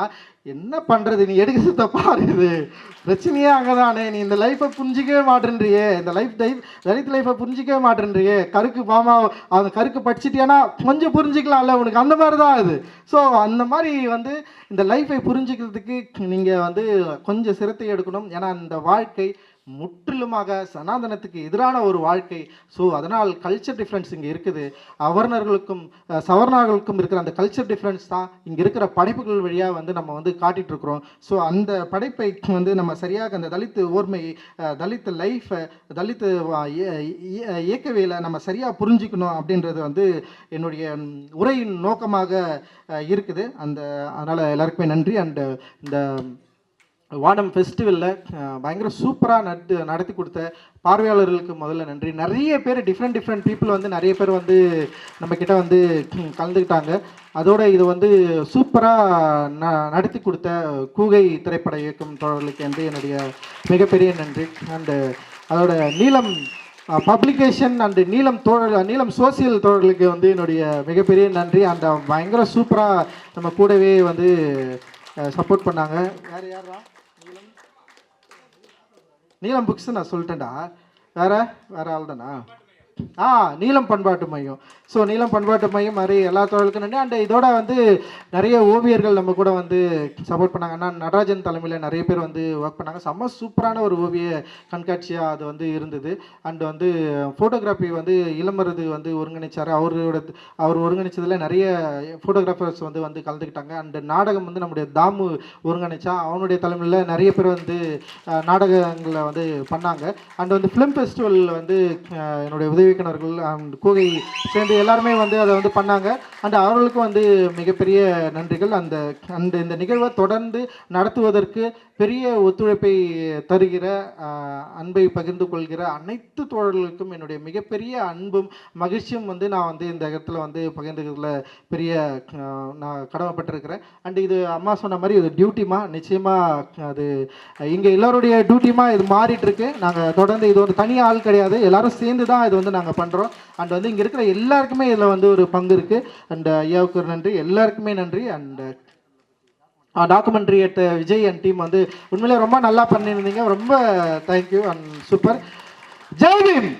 Speaker 1: என்ன பண்ணுறது, நீ எடுக்கிறது தப்பாக இருக்குது. பிரச்சனையே அங்கே தானே. நீ இந்த லைஃப்பை புரிஞ்சிக்கவே மாட்டேன்றியே, இந்த தலித் லைஃப்பை புரிஞ்சிக்கவே மாட்டேன்றியே. கருக்கு மாமா அவங்க கருக்கு படிச்சுட்டியானா கொஞ்சம் புரிஞ்சிக்கலாம்ல உனக்கு, அந்த மாதிரி தான் அது. ஸோ அந்த மாதிரி வந்து இந்த லைஃப்பை புரிஞ்சிக்கிறதுக்கு நீங்கள் வந்து கொஞ்சம் சிரத்தை எடுக்கணும். ஏன்னா இந்த வாழ்க்கை முற்றிலுமாக சனாதனத்துக்கு எதிரான ஒரு வாழ்க்கை. ஸோ அதனால் கல்ச்சர் டிஃப்ரென்ஸ் இங்கே இருக்குது. அவர்ணர்களுக்கும் சவர்ணர்களுக்கும் இருக்கிற அந்த கல்ச்சர் டிஃப்ரென்ஸ் தான் இங்கே இருக்கிற படைப்புகள் வழியாக வந்து நம்ம வந்து காட்டிகிட்ருக்குறோம். ஸோ அந்த படைப்பை வந்து நம்ம சரியாக அந்த தலித்து ஓர்மை, தலித்து லைஃப்பை, தலித்து இயக்கவியலை நம்ம சரியாக புரிஞ்சுக்கணும் அப்படின்றது வந்து என்னுடைய உரையின் நோக்கமாக இருக்குது. அதனால் எல்லாருக்குமே நன்றி. அண்டு இந்த வானம் ஃபெஸ்டிவலில் பயங்கர சூப்பராக நடத்தி கொடுத்த பார்வையாளர்களுக்கு முதல்ல நன்றி. நிறைய பேர் டிஃப்ரெண்ட் பீப்புள் வந்து நிறைய பேர் வந்து நம்மக்கிட்ட வந்து கலந்துக்கிட்டாங்க. அதோட இது வந்து சூப்பராக நடத்தி கொடுத்த கூகை திரைப்பட இயக்கம் தோழர்களுக்கு வந்து என்னுடைய மிகப்பெரிய நன்றி. அண்டு அதோட நீலம் பப்ளிகேஷன் அண்டு நீலம் சோசியல் தோழர்களுக்கு வந்து என்னுடைய மிகப்பெரிய நன்றி. அந்த பயங்கர சூப்பராக நம்ம கூடவே வந்து சப்போர்ட் பண்ணாங்க. வேறு யாரா? நீலம் புக்ஸ் நான் சொல்லிட்டேன்டா. வேறு ஆள் தானா? நீலம் பண்பாட்டு மையம். ஸோ நீலம் பண்பாட்டு மையம் மாதிரி எல்லா தோழர்களுக்கும் நன்றி. அண்ட் இதோட வந்து நிறைய ஓவியர்கள் நம்ம கூட வந்து சப்போர்ட் பண்ணாங்க. அண்ணா நடராஜன் தலைமையில் நிறைய பேர் வந்து ஒர்க் பண்ணாங்க. செம்ம சூப்பரான ஒரு ஓவிய கண்காட்சியாக அது வந்து இருந்தது. அண்டு வந்து ஃபோட்டோகிராஃபி வந்து இளமருது வந்து ஒருங்கிணைச்சார். அவர் ஒருங்கிணைச்சதில் நிறைய ஃபோட்டோகிராஃபர்ஸ் வந்து கலந்துக்கிட்டாங்க. அண்டு நாடகம் வந்து நம்முடைய தாமு ஒருங்கிணைச்சா. அவனுடைய தலைமையில் நிறைய பேர் வந்து நாடகங்களை வந்து பண்ணாங்க. அண்டு வந்து ஃபிலிம் ஃபெஸ்டிவல் வந்து என்னுடைய உதவிக்கிணர்கள் அண்ட் கூகை சேர்ந்து எல்லாருமே வந்து அதை வந்து பண்ணாங்க. அண்ட் அவர்களுக்கும் வந்து மிகப்பெரிய நன்றிகள். இந்த நிகழ்வை தொடர்ந்து நடத்துவதற்கு பெரிய ஒத்துழைப்பை தருகிற அன்பை பகிர்ந்து கொள்கிற அனைத்து தோழர்களுக்கும் என்னுடைய மிகப்பெரிய அன்பும் மகிழ்ச்சியும் வந்து நான் வந்து இந்த இடத்துல வந்து பகிர்ந்துக்கிறதுல பெரிய நான் கடமைப்பட்டிருக்கிறேன். அண்ட் இது அம்மா சொன்ன மாதிரி இது டியூட்டிமா, நிச்சயமாக அது இங்கே எல்லோருடைய டியூட்டிமா இது மாறிட்டுருக்கு. நாங்கள் தொடர்ந்து இது வந்து தனி ஆள் கிடையாது, எல்லோரும் சேர்ந்து தான் இது வந்து நாங்கள் பண்ணுறோம். அண்ட் வந்து இங்கே இருக்கிற எல்லாருக்குமே இதில் வந்து ஒரு பங்கு இருக்குது. அண்ட் ஐயாவுக்கு ஒரு நன்றி, எல்லாருக்குமே நன்றி. அண்ட் டாக்குமெண்ட்ரி எடுத்த விஜய் அண்ட் டீம் வந்து உண்மையிலே ரொம்ப நல்லா பண்ணியிருந்தீங்க. ரொம்ப thank you and super. Jai beam.